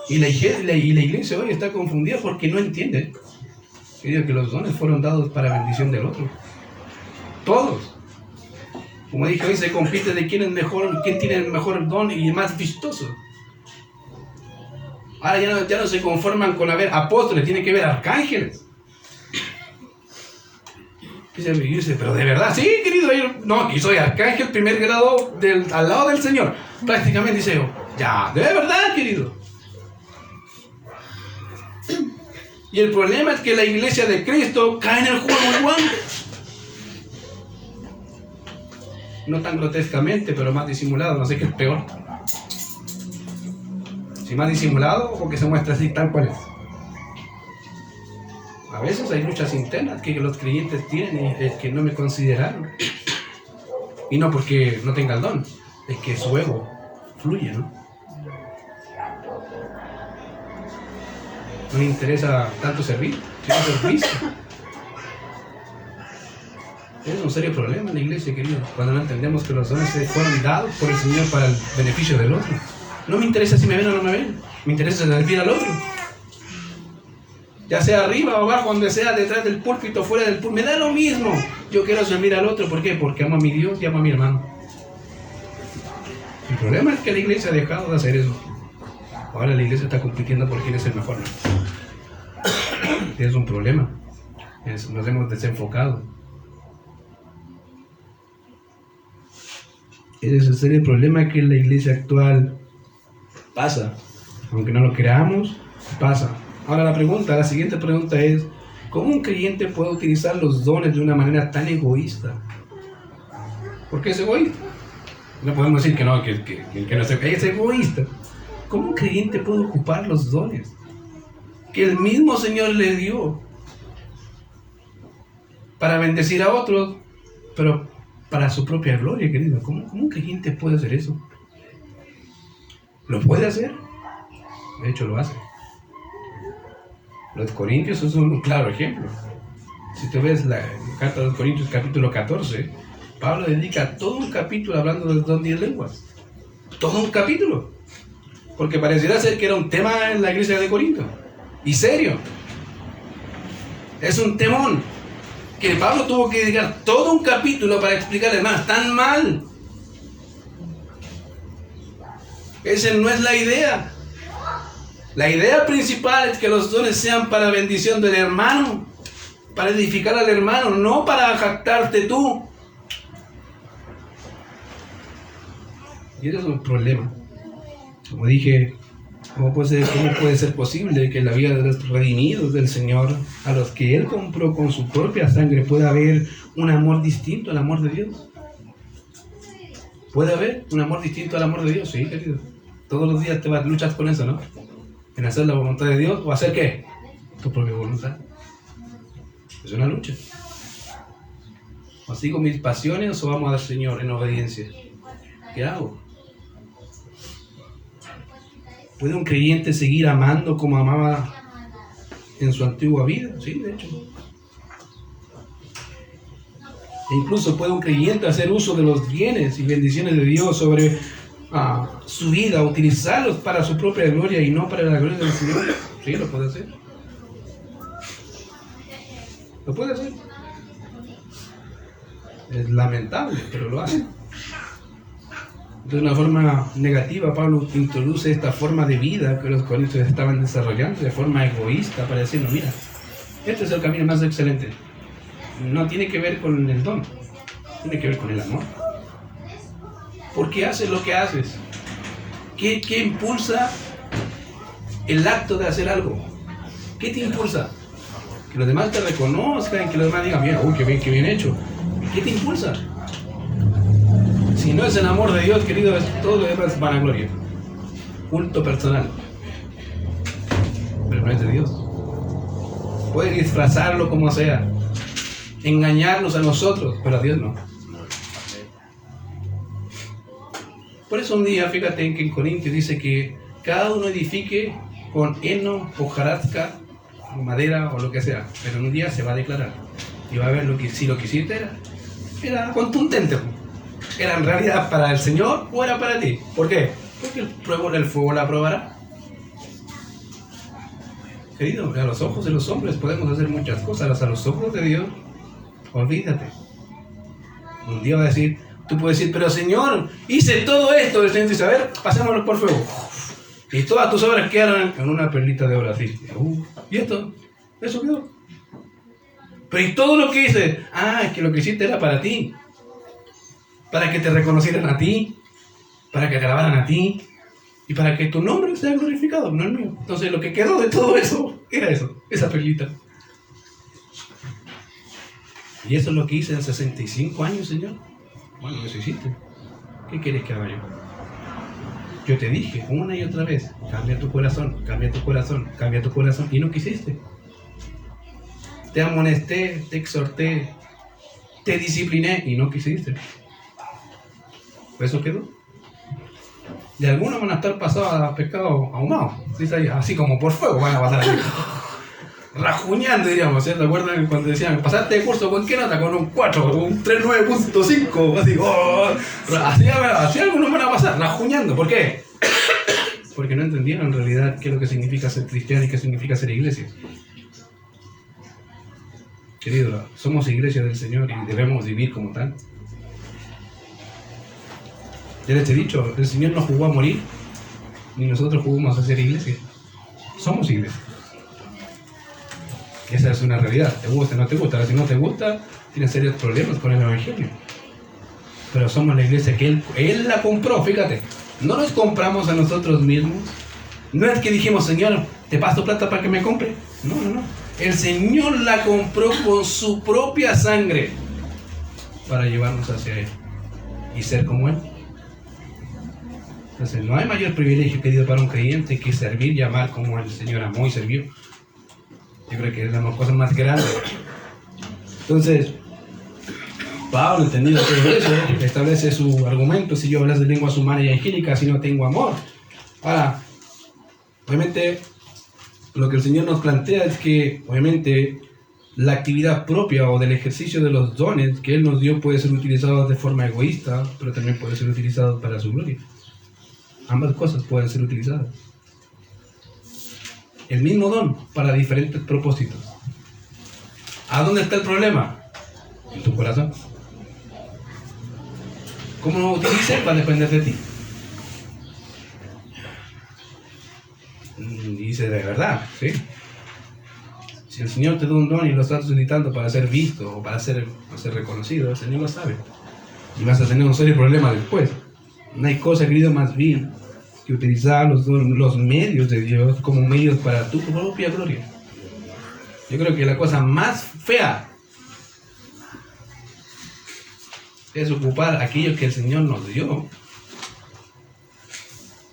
Y la iglesia hoy está confundida porque no entiende que los dones fueron dados para bendición del otro. Todos. Como dije, hoy se compite de quién es mejor, quién tiene el mejor don y el más vistoso. Ahora ya no se conforman con haber apóstoles, tiene que haber arcángeles. Dice, pero de verdad, sí, querido, no, aquí soy arcángel, primer grado al lado del Señor. Prácticamente dice, ya, de verdad, querido. Y el problema es que la iglesia de Cristo cae en el juego igual. No tan grotescamente, pero más disimulado, no sé qué es peor. Si más disimulado o que se muestra así tal cual es. A veces hay luchas internas que los creyentes tienen y es que no me consideraron. Y no porque no tenga el don, es que su ego fluye, ¿no? No me interesa tanto servir, sino ser visto. Es un serio problema en la iglesia, querido, cuando no entendemos que los dones se fueron dados por el Señor para el beneficio del otro. No me interesa si me ven o no me ven, me interesa servir al otro. Ya sea arriba o abajo, donde sea, detrás del púlpito, fuera del púlpito, me da lo mismo. Yo quiero servir al otro, ¿por qué? Porque amo a mi Dios y amo a mi hermano. El problema es que la iglesia ha dejado de hacer eso. Ahora la iglesia está compitiendo por quién es el mejor. Es un problema. Nos hemos desenfocado. Ese es el serio problema que en la iglesia actual pasa. Aunque no lo creamos, pasa. Ahora la siguiente pregunta es, ¿cómo un creyente puede utilizar los dones de una manera tan egoísta? ¿Por qué es egoísta? No podemos decir que no, que no es egoísta. ¿Cómo un creyente puede ocupar los dones que el mismo Señor le dio para bendecir a otros, pero para su propia gloria, querido? ¿Cómo un creyente puede hacer eso? ¿Lo puede hacer? De hecho, lo hace. Los Corintios son un claro ejemplo. Si tú ves la carta de los Corintios, capítulo 14, Pablo dedica todo un capítulo hablando del don de lenguas. Todo un capítulo. Porque pareciera ser que era un tema en la iglesia de Corinto. Y serio. Es un temón. Que Pablo tuvo que dedicar todo un capítulo para explicarle, hermano, están mal. Esa no es la idea. La idea principal es que los dones sean para bendición del hermano, para edificar al hermano, no para jactarte tú. Y ese es un problema. Como dije, ¿cómo puede ser posible que en la vida de los redimidos del Señor, a los que Él compró con su propia sangre, pueda haber un amor distinto al amor de Dios? ¿Puede haber un amor distinto al amor de Dios? Sí, querido. Todos los días luchas con eso, ¿no? En hacer la voluntad de Dios o hacer ¿qué? Tu propia voluntad. Es una lucha. ¿O sigo mis pasiones o vamos al Señor en obediencia? ¿Qué hago? ¿Puede un creyente seguir amando como amaba en su antigua vida? Sí, de hecho. E incluso puede un creyente hacer uso de los bienes y bendiciones de Dios sobre su vida, utilizarlos para su propia gloria y no para la gloria del Señor. Sí, lo puede hacer. Lo puede hacer. Es lamentable, pero lo hace. De una forma negativa, Pablo introduce esta forma de vida que los corintios estaban desarrollando de forma egoísta para decirnos, mira, este es el camino más excelente. No tiene que ver con el don, tiene que ver con el amor. ¿Por qué haces lo que haces? ¿Qué impulsa el acto de hacer algo? ¿Qué te impulsa? Que los demás te reconozcan, que los demás digan, mira, uy, qué bien hecho. ¿Qué te impulsa? Si no es el amor de Dios, querido, es todo lo demás vanagloria, culto personal, pero no es de Dios. Puede disfrazarlo como sea, engañarnos a nosotros, pero a Dios no. Por eso un día, fíjate que en Corintios dice que cada uno edifique con heno, hojarasca, o madera o lo que sea, pero un día se va a declarar y va a ver si lo que hiciste era contundente, era en realidad para el Señor o era para ti. ¿Por qué? Porque el fuego la probará. Querido, a los ojos de los hombres podemos hacer muchas cosas, a los ojos de Dios, olvídate. Un día va a decir, tú puedes decir, pero Señor, hice todo esto. El Señor dice, a ver, pasémoslo por fuego. Y todas tus obras quedaron en una perlita de oro así. ¿Y esto? Eso quedó. Pero ¿y todo lo que hice? Es que lo que hiciste era para ti. Para que te reconocieran a ti. Para que te alabaran a ti. Y para que tu nombre sea glorificado, no el mío. Entonces lo que quedó de todo eso, era eso, esa perlita. Y eso es lo que hice en 65 años, Señor. Bueno, eso hiciste. ¿Qué quieres que haga yo? Yo te dije una y otra vez, cambia tu corazón, cambia tu corazón, cambia tu corazón, y no quisiste. Te amonesté, te exhorté, te discipliné, y no quisiste. Pues eso quedó. De algunos van a estar pasados a pecado ahumado, dice ahí, así como por fuego van a pasar así, rajuñando, diríamos, ¿sí? ¿Te acuerdan cuando decían, pasaste de curso con qué nota? Con un 4, un 3.9.5, así, así algunos van a pasar, rajuñando. ¿Por qué? Porque no entendieron en realidad qué es lo que significa ser cristiano y qué significa ser iglesia. Querido, somos iglesia del Señor y debemos vivir como tal. Ya les he dicho, el Señor no jugó a morir, ni nosotros jugamos a ser iglesia. Somos iglesia. Esa es una realidad. Te gusta, no te gusta. Si no te gusta, tienes serios problemas con el Evangelio. Pero somos la iglesia que Él la compró, fíjate. No nos compramos a nosotros mismos. No es que dijimos, Señor, te paso plata para que me compre. No. El Señor la compró con su propia sangre para llevarnos hacia Él y ser como Él. Entonces, no hay mayor privilegio, querido, para un creyente que servir y amar como el Señor amó y sirvió. Yo creo que es la cosa más grande. Entonces, Pablo, entendido todo eso, establece su argumento: si yo hablas de lenguas humanas y angélicas, si no tengo amor. Ahora, obviamente, lo que el Señor nos plantea es que, obviamente, la actividad propia o del ejercicio de los dones que Él nos dio puede ser utilizado de forma egoísta, pero también puede ser utilizado para su gloria. Ambas cosas pueden ser utilizadas. El mismo don para diferentes propósitos. ¿A dónde está el problema? En tu corazón. ¿Cómo lo utilices? Va a depender de ti. Y dice de verdad, ¿sí? Si el Señor te da un don y lo estás utilizando para ser visto o para ser reconocido, el Señor lo sabe. Y vas a tener un serio problema después. No hay cosa, querido, más bien que utilizar los medios de Dios como medios para tu propia gloria. Yo creo que la cosa más fea es ocupar aquello que el Señor nos dio,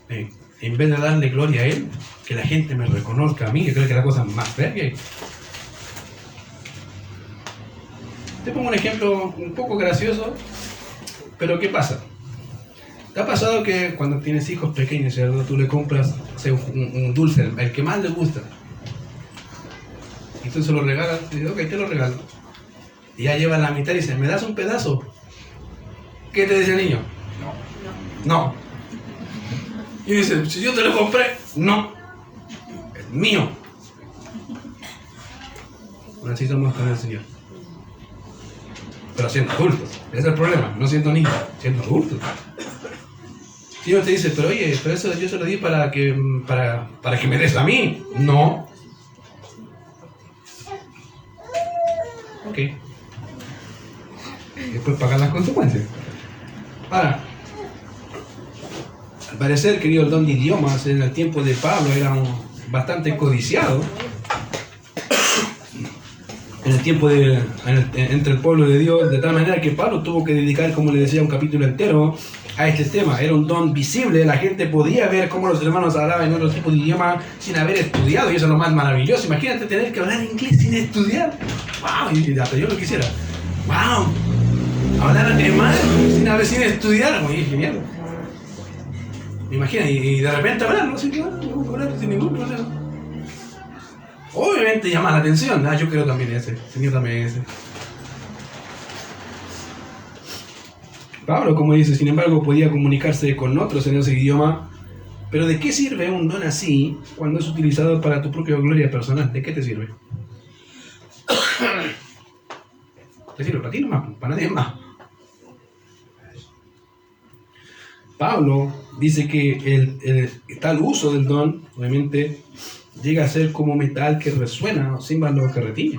en vez de darle gloria a Él, que la gente me reconozca a mí. Yo creo que es la cosa más fea que hay. Te pongo un ejemplo un poco gracioso, pero ¿qué pasa? ¿Te ha pasado que cuando tienes hijos pequeños, ¿cierto? Tú le compras, o sea, un dulce, el que más les gusta, y tú se lo regalas, y dices, ok, te lo regalo, y ya lleva la mitad y dice, ¿me das un pedazo? ¿Qué te dice el niño? No. Y dice, si yo te lo compré, no, es mío. Bueno, así somos con el Señor. Pero siendo adultos, ese es el problema, no siendo niños, siendo adultos. Si uno te dice, pero oye, pero eso yo se lo di para que me des a mí. No. Ok. Después pagar las consecuencias. Ahora, al parecer, querido, el don de idiomas en el tiempo de Pablo era bastante codiciado. En el tiempo entre el pueblo de Dios, de tal manera que Pablo tuvo que dedicar, como le decía, un capítulo entero a este tema. Era un don visible, la gente podía ver cómo los hermanos hablaban en otro tipo de idioma sin haber estudiado, y eso es lo más maravilloso. Imagínate tener que hablar inglés sin estudiar. ¡Wow! Y hasta yo lo quisiera. ¡Wow! Hablar alemán sin estudiar. Muy genial. Imagina, y de repente hablarlo, sí, claro, hablar sin ningún problema. Obviamente llama la atención. Yo quiero también ese. Señor, también ese. Pablo, como dice, sin embargo, podía comunicarse con otros en ese idioma. Pero ¿de qué sirve un don así cuando es utilizado para tu propia gloria personal? ¿De qué te sirve? ¿Te sirve para ti nomás? Para nadie más. Pablo dice que el tal uso del don, obviamente, llega a ser como metal que resuena o címbalo que retiñe.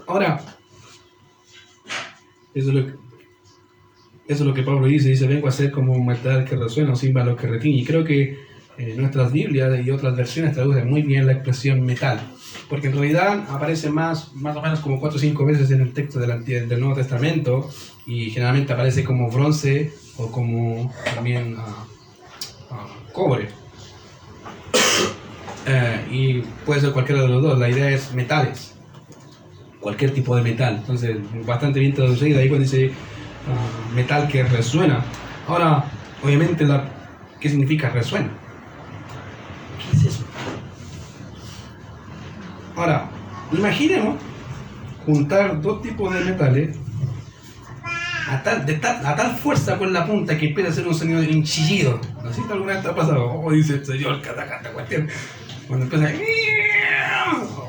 Ahora, eso es lo que Pablo dice, vengo a ser como un metal que resuena o címbalo que retiñe. Y creo que nuestras Biblias y otras versiones traducen muy bien la expresión metal, porque en realidad aparece más o menos como 4 o 5 veces en el texto del Nuevo Testamento, y generalmente aparece como bronce o como también cobre. Y puede ser cualquiera de los dos. La idea es metales, cualquier tipo de metal. Entonces, bastante bien traducido ahí cuando dice metal que resuena. Ahora, obviamente, ¿qué significa resuena? ¿Qué es eso? Ahora, imaginemos juntar dos tipos de metales a tal fuerza con la punta que empieza a hacer un sonido de un chillido. ¿Así alguna vez te ha pasado? Dice el señor, cata, cuestión. Cuando empieza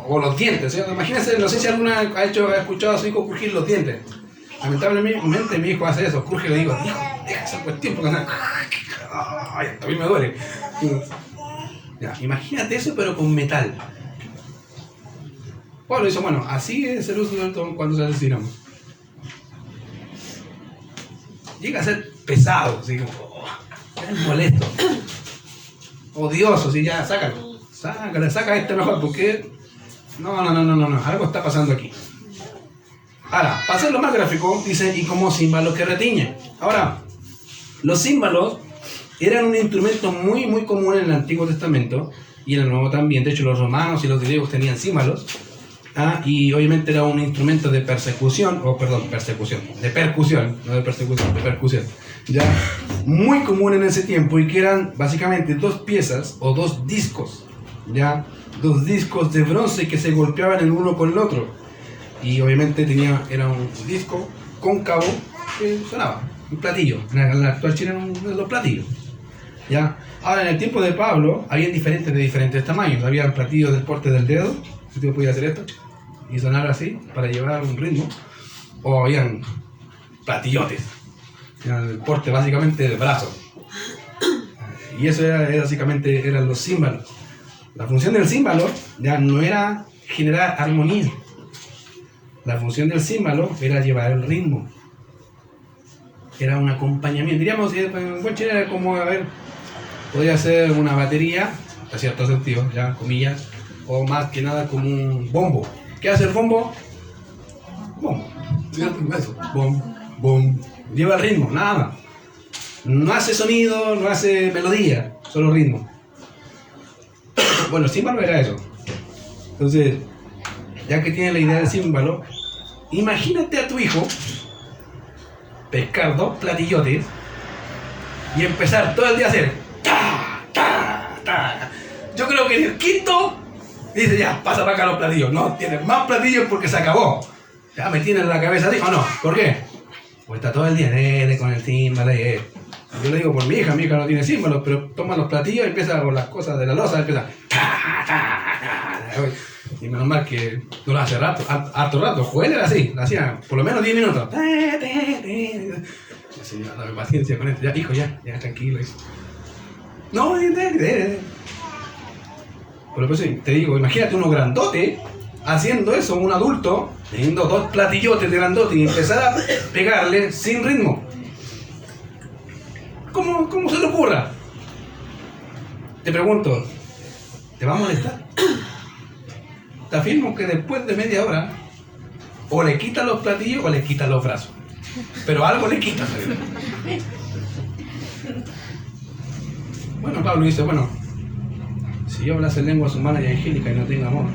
o los dientes, ¿sí? Imagínense, no sé si alguna ha escuchado a su hijo crujir los dientes. Lamentablemente mi hijo hace eso, cruje y le digo, hijo, deja esa cuestión porque ay, a mí me duele. Ya, imagínate eso pero con metal. Pablo dice, bueno, así es el uso del don cuando se asesinamos. Llega a ser pesado, así como, es molesto, odioso, así ya, saca este mejor, porque no, algo está pasando aquí. Ahora, para hacerlo más gráfico, dice, y como címbalo que retiñe. Ahora, los címbalos eran un instrumento muy, muy común en el Antiguo Testamento, y en el Nuevo también. De hecho, los romanos y los griegos tenían címbalos. Y obviamente era un instrumento de percusión, ya, muy común en ese tiempo, y que eran básicamente dos piezas o dos discos, ya, dos discos de bronce que se golpeaban el uno con el otro, y obviamente era un disco cóncavo que sonaba, un platillo. En la actual China eran los platillos, ya. Ahora, en el tiempo de Pablo había diferentes de diferentes tamaños. Había platillos del porte del dedo, que tú podías hacer esto y sonar así para llevar un ritmo, o habían platillotes, el porte básicamente del brazo, y eso básicamente eran los címbalos. La función del címbalo ya no era generar armonía, la función del címbalo era llevar el ritmo, era un acompañamiento, diríamos, en buen chile era como, podría ser una batería, a cierto sentido, ya, comillas, o más que nada como un bombo. ¿Qué hace el bombo? Bombo. Eso. Bom. Lleva el ritmo, nada más. No hace sonido, no hace melodía, solo ritmo. Bueno, el címbalo era eso. Entonces, ya que tiene la idea del címbalo, Imagínate a tu hijo pescar 2 platillotes y empezar todo el día a hacer ta, ta, ta. Yo creo que en el quinto dice, ya, pasa para acá los platillos. No, tienes más platillos porque se acabó. Ya me tienes la cabeza así, ¿o no? ¿Por qué? Pues está todo el día con el tímbalo. Yo le digo por mi hija no tiene símbolos, pero toma los platillos y empieza con las cosas de la loza, empieza ta, ta, ta. Y menos mal que no lo hace harto rato. Joel era así, lo hacía por lo menos 10 minutos. Señor, dame paciencia con esto. Ya, hijo, ya, tranquilo. No, pero pues sí, te digo, imagínate uno grandote haciendo eso, un adulto, teniendo 2 platillotes de grandote y empezar a pegarle sin ritmo. ¿Cómo se le ocurra? Te pregunto, ¿te va a molestar? Te afirmo que después de media hora, o le quitan los platillos o le quitan los brazos. Pero algo le quitan. Bueno, Pablo dice, si yo hablase lenguas humanas y angélicas y no tengo amor,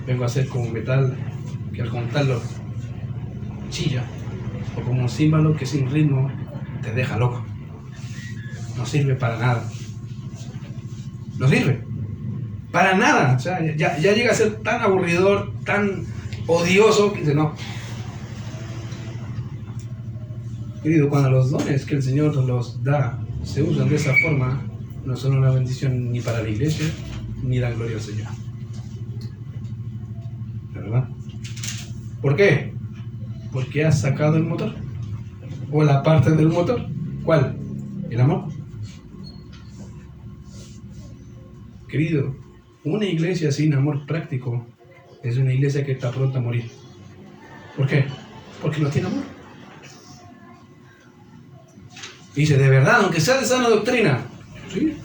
vengo a ser como un metal que al contarlo chilla, o como un címbalo que sin ritmo te deja loco. No sirve para nada. No sirve. Para nada. O sea, ya llega a ser tan aburridor, tan odioso, que dice, no. Querido, cuando los dones que el Señor los da se usan de esa forma, no son una bendición ni para la iglesia, ni la gloria al Señor. ¿Verdad? ¿Por qué? Porque has sacado el motor. O la parte del motor. ¿Cuál? El amor. Querido, una iglesia sin amor práctico es una iglesia que está pronta a morir. ¿Por qué? Porque no tiene amor. Dice, de verdad, aunque sea de sana doctrina. ¿Sí?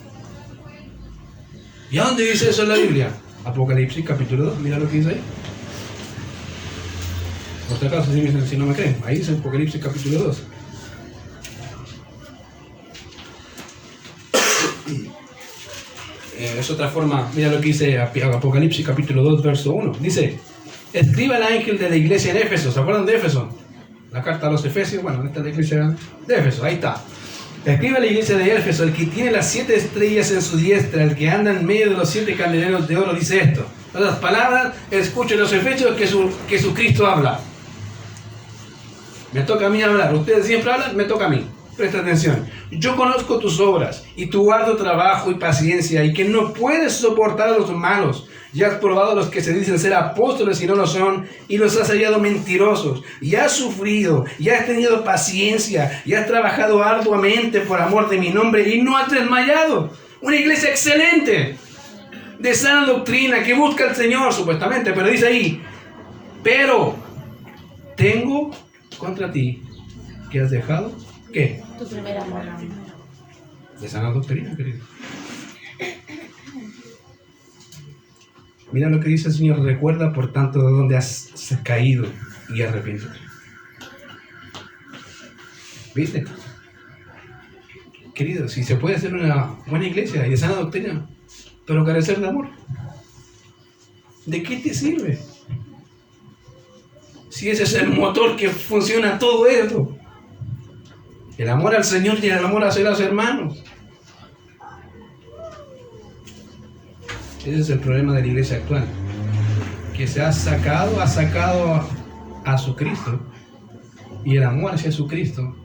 ¿Y a dónde dice eso en la Biblia? Apocalipsis capítulo 2, mira lo que dice ahí. Por si acaso, si no me creen, ahí dice Apocalipsis capítulo 2. Es otra forma, mira lo que dice Apocalipsis capítulo 2, verso 1. Dice, escriba al ángel de la iglesia en Éfeso. ¿Se acuerdan de Éfeso? La carta a los Efesios, esta es la iglesia de Éfeso, ahí está. Escribe a la iglesia de Éfeso, el que tiene las 7 estrellas en su diestra, el que anda en medio de los 7 candeleros de oro, dice esto. Las palabras, escuchen los Efesios que Jesucristo habla. Me toca a mí hablar, ustedes siempre hablan, me toca a mí. Presta atención. Yo conozco tus obras y tu arduo trabajo y paciencia y que no puedes soportar a los malos. Ya has probado a los que se dicen ser apóstoles y no lo son y los has hallado mentirosos. Y has sufrido y has tenido paciencia y has trabajado arduamente por amor de mi nombre y no has desmayado. Una iglesia excelente, de sana doctrina, que busca al Señor supuestamente, pero dice ahí, pero tengo contra ti que has dejado, ¿qué? Tu primer amor. De sana doctrina, querido. Mira lo que dice el Señor, recuerda por tanto de dónde has caído y arrepiéntete. ¿Viste? Querido, si se puede hacer una buena iglesia y de sana doctrina, pero carecer de amor, ¿de qué te sirve? Si ese es el motor que funciona todo esto. El amor al Señor y el amor hacia los hermanos. Ese es el problema de la iglesia actual. Que se ha sacado a su Cristo. Y el amor hacia su Cristo.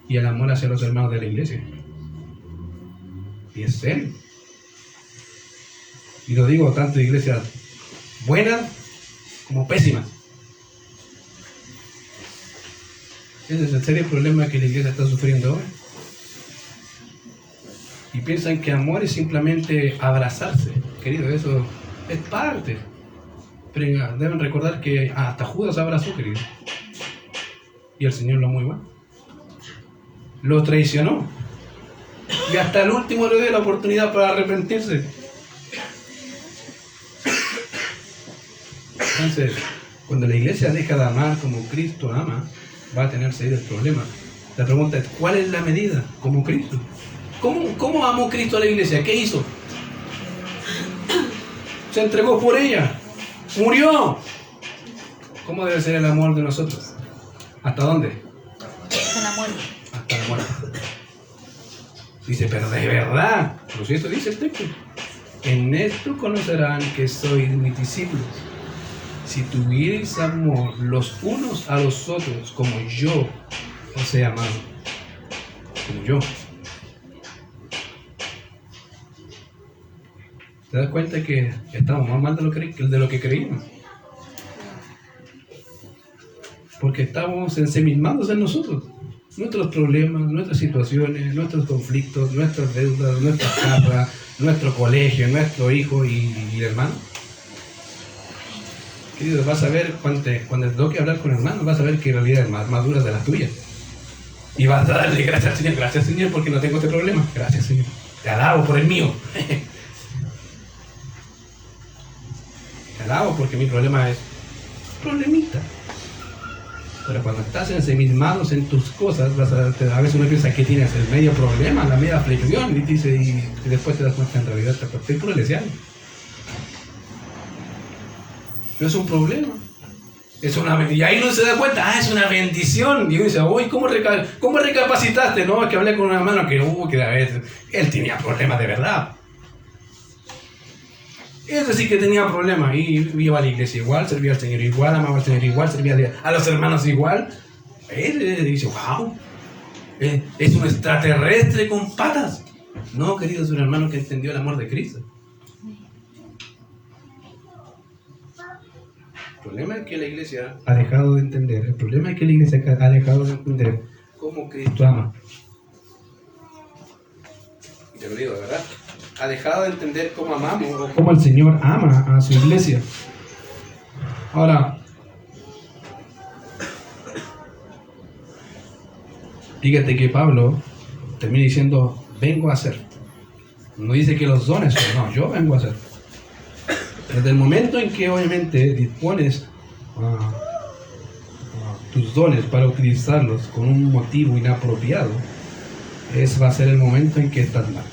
Y el amor hacia los hermanos de la iglesia. Y es serio. Y lo digo tanto de iglesias buenas como pésimas. Ese es el serio problema que la iglesia está sufriendo hoy. Y piensan que amor es simplemente abrazarse. Querido, eso es parte. Pero deben recordar que hasta Judas abrazó, querido. Y el Señor lo amó igual. Lo traicionó. Y hasta el último le dio la oportunidad para arrepentirse. Entonces, cuando la iglesia deja de amar como Cristo ama, va a tener serios problemas. La pregunta es, ¿cuál es la medida como Cristo? ¿Cómo amó Cristo a la iglesia? ¿Qué hizo? Se entregó por ella. Murió. ¿Cómo debe ser el amor de nosotros? ¿Hasta dónde? Hasta la muerte. Hasta la muerte. Dice, pero de verdad, pues esto dice el texto. En esto conocerán que sois mis discípulos, si tuvierais amor los unos a los otros, como yo os he amado, como yo. ¿Te das cuenta que estamos más mal de lo que creímos? Porque estamos ensimismados en nosotros. Nuestros problemas, nuestras situaciones, nuestros conflictos, nuestras deudas, nuestras casas, nuestro colegio, nuestro hijo y hermano. Querido, vas a ver cuando te toque hablar con hermanos, vas a ver que en realidad es más dura de las tuyas. Y vas a darle gracias Señor, porque no tengo este problema. Gracias, Señor. Te alabo por el mío. Te alabo porque mi problema es problemita. Pero cuando estás ensimismados en tus cosas, a veces uno piensa que tienes el medio problema, la media aflicción, y después te das cuenta en realidad que estoy puro lesiano. No es un problema. Y ahí uno se da cuenta, es una bendición. Y uno dice, uy, ¿cómo recapacitaste? No, es que hablé con una hermana que a veces él tenía problemas de verdad. Ese sí que tenía problemas y iba a la iglesia igual, servía al Señor igual, amaba al Señor igual, servía a los hermanos igual. Él dice, wow, es un extraterrestre con patas. No, querido, es un hermano que entendió el amor de Cristo. El problema es que la iglesia ha dejado de entender, cómo Cristo ama. Y te lo digo, ¿verdad? Ha dejado de entender cómo amamos o cómo el Señor ama a su iglesia. Ahora, fíjate que Pablo termina diciendo, vengo a hacer. No dice que los dones son, no, yo vengo a hacer. Desde el momento en que obviamente dispones tus dones para utilizarlos con un motivo inapropiado, ese va a ser el momento en que estás mal.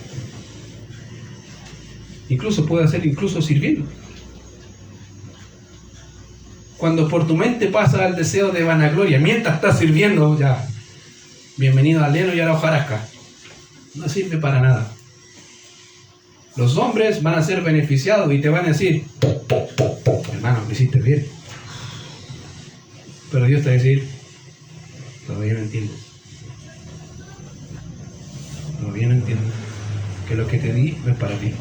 Incluso puede ser sirviendo. Cuando por tu mente pasa el deseo de vanagloria, mientras estás sirviendo, ya, bienvenido al heno y a la hojarasca. No sirve para nada. Los hombres van a ser beneficiados y te van a decir, hermano, me hiciste bien. Pero Dios te va a decir, todavía no entiendo. Todavía no entiendo que lo que te di no es para ti.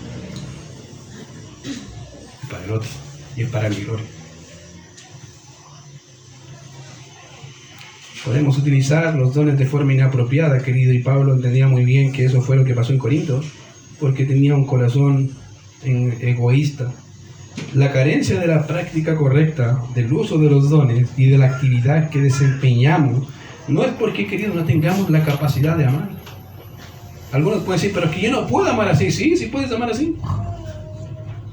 Es para el otro y es para mi gloria. Podemos utilizar los dones de forma inapropiada, querido, y Pablo entendía muy bien que eso fue lo que pasó en Corinto, porque tenía un corazón egoísta. La carencia de la práctica correcta del uso de los dones y de la actividad que desempeñamos no es porque, querido, no tengamos la capacidad de amar. Algunos pueden decir, pero es que yo no puedo amar así. Sí puedes amar así.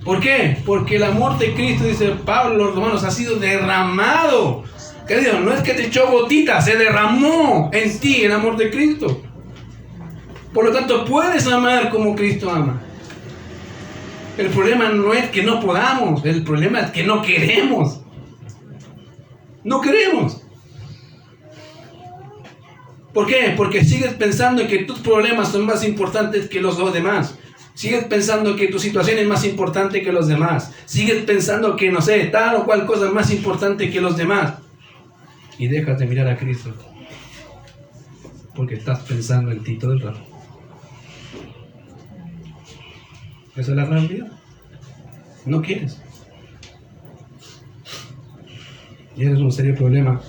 ¿Por qué? Porque el amor de Cristo, dice Pablo a los romanos, ha sido derramado. Querido, no es que te echó gotitas, se derramó en ti el amor de Cristo. Por lo tanto, puedes amar como Cristo ama. El problema no es que no podamos, el problema es que no queremos. No queremos. ¿Por qué? Porque sigues pensando que tus problemas son más importantes que los demás. Sigues pensando que tu situación es más importante que los demás. Sigues pensando que, no sé, tal o cual cosa es más importante que los demás. Y dejas de mirar a Cristo. Porque estás pensando en ti todo el rato. Esa es la realidad. No quieres. Y ese es un serio problema.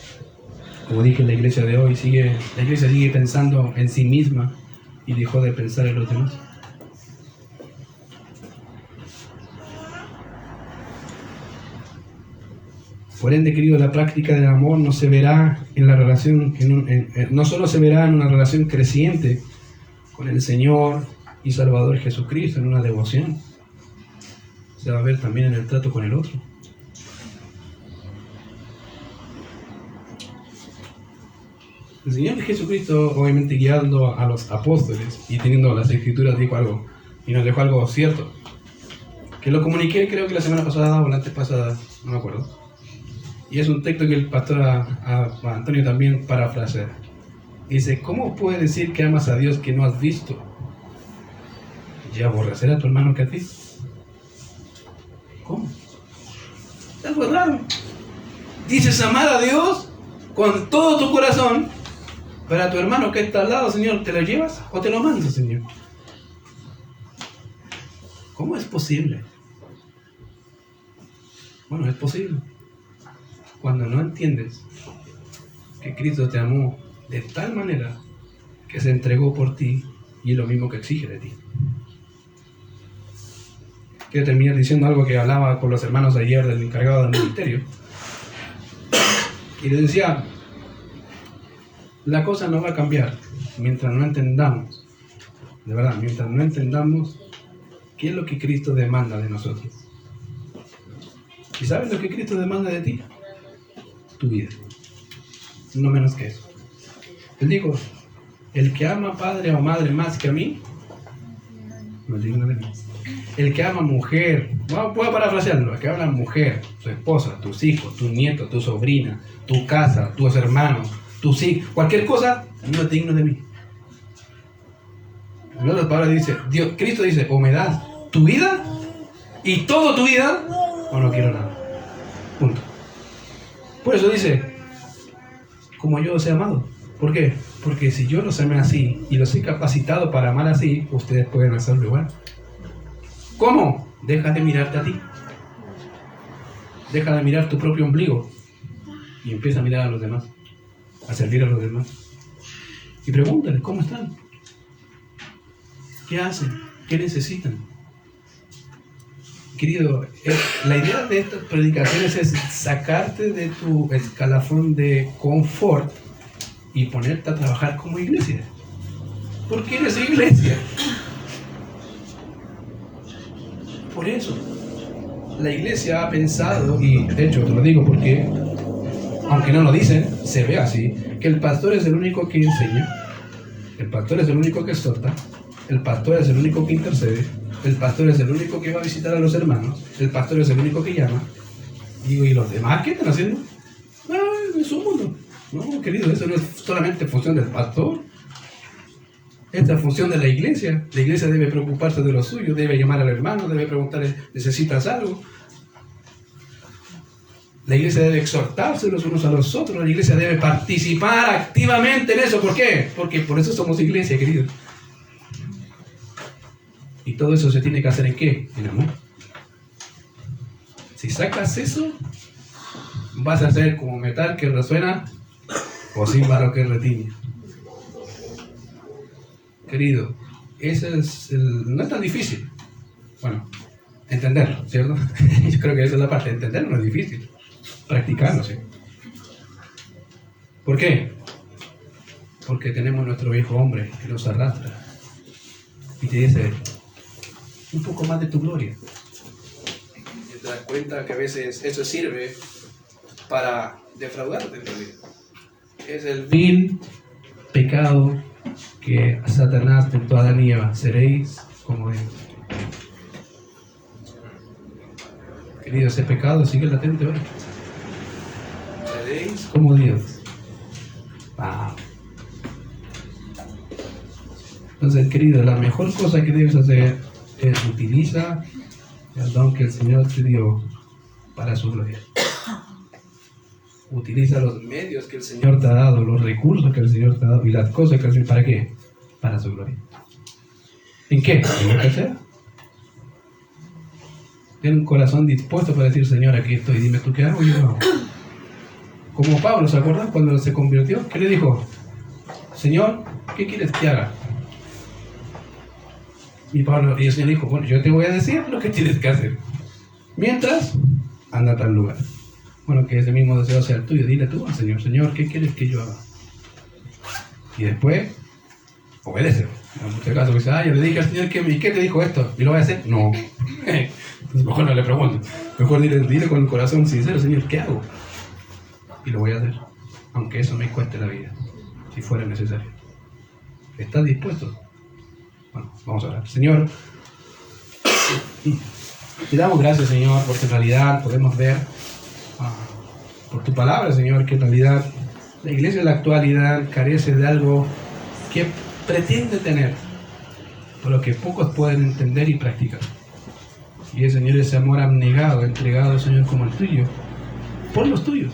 Como dije, la iglesia de hoy la iglesia sigue pensando en sí misma y dejó de pensar en los demás. Por ende, querido, la práctica del amor no se verá en la relación, no solo se verá en una relación creciente con el Señor y Salvador Jesucristo, en una devoción, se va a ver también en el trato con el otro. El Señor Jesucristo, obviamente guiando a los apóstoles y teniendo las escrituras, dijo algo y nos dejó algo cierto, que lo comuniqué creo que la semana pasada o la antes pasada, no me acuerdo. Y es un texto que el pastor Antonio también parafrasea. Dice, ¿cómo puedes decir que amas a Dios que no has visto? ¿Y aborrecer a tu hermano que a ti? ¿Cómo? Es algo raro. Dices amar a Dios con todo tu corazón, pero a tu hermano que está al lado, Señor, ¿te lo llevas o te lo mando, Señor? ¿Cómo es posible? Bueno, es posible. Cuando no entiendes que Cristo te amó de tal manera que se entregó por ti y es lo mismo que exige de ti. Quiero terminar diciendo algo que hablaba con los hermanos ayer del encargado del ministerio. Y les decía, la cosa no va a cambiar mientras no entendamos, de verdad, mientras no entendamos qué es lo que Cristo demanda de nosotros. ¿Y sabes lo que Cristo demanda de ti? Tu vida. No menos que eso. Él dijo, el que ama padre o madre más que a mí, no es digno de mí. El que ama mujer, puedo parafrasearlo, el que ama mujer, tu esposa, tus hijos, tu nieto, tu sobrina, tu casa, tus hermanos, tus hijos, cualquier cosa, no es digno de mí. En otras palabras dice, Cristo dice, o me das tu vida y toda tu vida, o no quiero nada. Punto. Por eso dice, como yo os he amado. ¿Por qué? Porque si yo los amé así y los he capacitado para amar así, ustedes pueden hacerlo igual. ¿Cómo? Deja de mirarte a ti. Deja de mirar tu propio ombligo y empieza a mirar a los demás, a servir a los demás. Y pregúntales, ¿cómo están? ¿Qué hacen? ¿Qué necesitan? Querido, la idea de estas predicaciones es sacarte de tu escalafón de confort y ponerte a trabajar como iglesia. ¿Por qué eres iglesia? Por eso. La iglesia ha pensado, y de hecho te lo digo porque, aunque no lo dicen, se ve así, que el pastor es el único que enseña, el pastor es el único que exhorta, el pastor es el único que intercede, el pastor es el único que va a visitar a los hermanos, el pastor es el único que llama. Digo, ¿y los demás qué están haciendo? Es su mundo. No, querido, eso no es solamente función del pastor. Esta es función de la iglesia. La iglesia debe preocuparse de lo suyo, debe llamar al hermano, debe preguntarle, ¿necesitas algo? La iglesia debe exhortarse los unos a los otros. La iglesia debe participar activamente en eso. ¿Por qué? Porque por eso somos iglesia, querido. Y todo eso se tiene que hacer ¿en qué? En amor. Si sacas eso, vas a ser como metal que resuena o címbalo que retiñe. Querido, ese es no es tan difícil. Bueno, entenderlo, ¿cierto? Yo creo que esa es la parte. Entenderlo no es difícil. Practicarlo, sí. ¿Por qué? Porque tenemos nuestro viejo hombre que nos arrastra y te dice un poco más de tu gloria. Y te das cuenta que a veces eso sirve para defraudarte en realidad. Es el vil pecado que Satanás tentó a Adán y Eva. Seréis como Dios. Querido, ese pecado sigue latente hoy. Seréis como Dios. Wow. Entonces, querido, la mejor cosa que debes hacer es utiliza el don que el Señor te dio para su gloria. Utiliza los medios que el Señor te ha dado, los recursos que el Señor te ha dado y las cosas que el Señor... ¿Para qué? Para su gloria. ¿En qué? En lo que sea. Tiene un corazón dispuesto para decir, Señor, aquí estoy, dime tú qué hago y yo lo hago. Como Pablo, ¿se acuerdan? Cuando se convirtió, ¿qué le dijo? Señor, ¿qué quieres que haga? Y el Señor dijo, bueno, yo te voy a decir lo que tienes que hacer. Mientras, anda a tal lugar. Bueno, que ese mismo deseo sea el tuyo. Dile tú al Señor, Señor, ¿qué quieres que yo haga? Y después, obedece. En muchos casos dice, yo le dije al Señor, ¿qué te dijo esto? ¿Y lo voy a hacer? No. Entonces mejor no le pregunto. Mejor dile con el corazón sincero, Señor, ¿qué hago? Y lo voy a hacer. Aunque eso me cueste la vida. Si fuera necesario. ¿Estás dispuesto? Bueno, vamos a orar. Señor, te damos gracias, Señor, porque en realidad podemos ver por tu palabra, Señor, que en realidad la iglesia de la actualidad carece de algo que pretende tener, pero que pocos pueden entender y practicar. Y es, Señor, ese amor abnegado, entregado, Señor, como el tuyo, por los tuyos.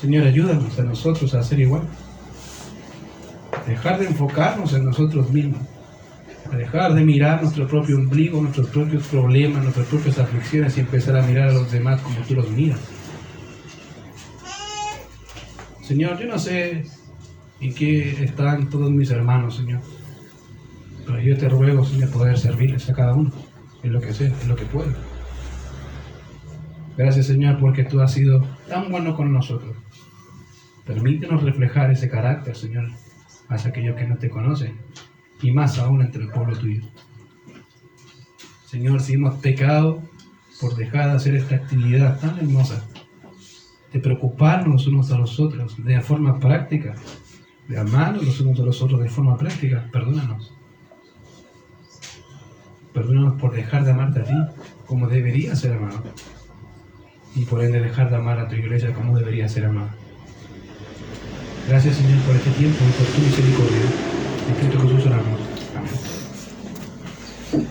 Señor, ayúdanos a nosotros a hacer igual. Dejar de enfocarnos en nosotros mismos. A dejar de mirar nuestro propio ombligo, nuestros propios problemas, nuestras propias aflicciones y empezar a mirar a los demás como tú los miras. Señor, yo no sé en qué están todos mis hermanos, Señor. Pero yo te ruego, Señor, poder servirles a cada uno, en lo que sé, en lo que puedo. Gracias, Señor, porque tú has sido tan bueno con nosotros. Permítenos reflejar ese carácter, Señor, hacia aquellos que no te conocen, y más aún entre el pueblo tuyo. Señor, si hemos pecado por dejar de hacer esta actividad tan hermosa, de preocuparnos unos a los otros de forma práctica, de amarnos los unos a los otros de forma práctica, perdónanos. Perdónanos por dejar de amarte a ti como debería ser amado, y por ende dejar de amar a tu iglesia como debería ser amada. Gracias, Señor, por este tiempo y por tu misericordia. En Cristo Jesús oramos. Amén.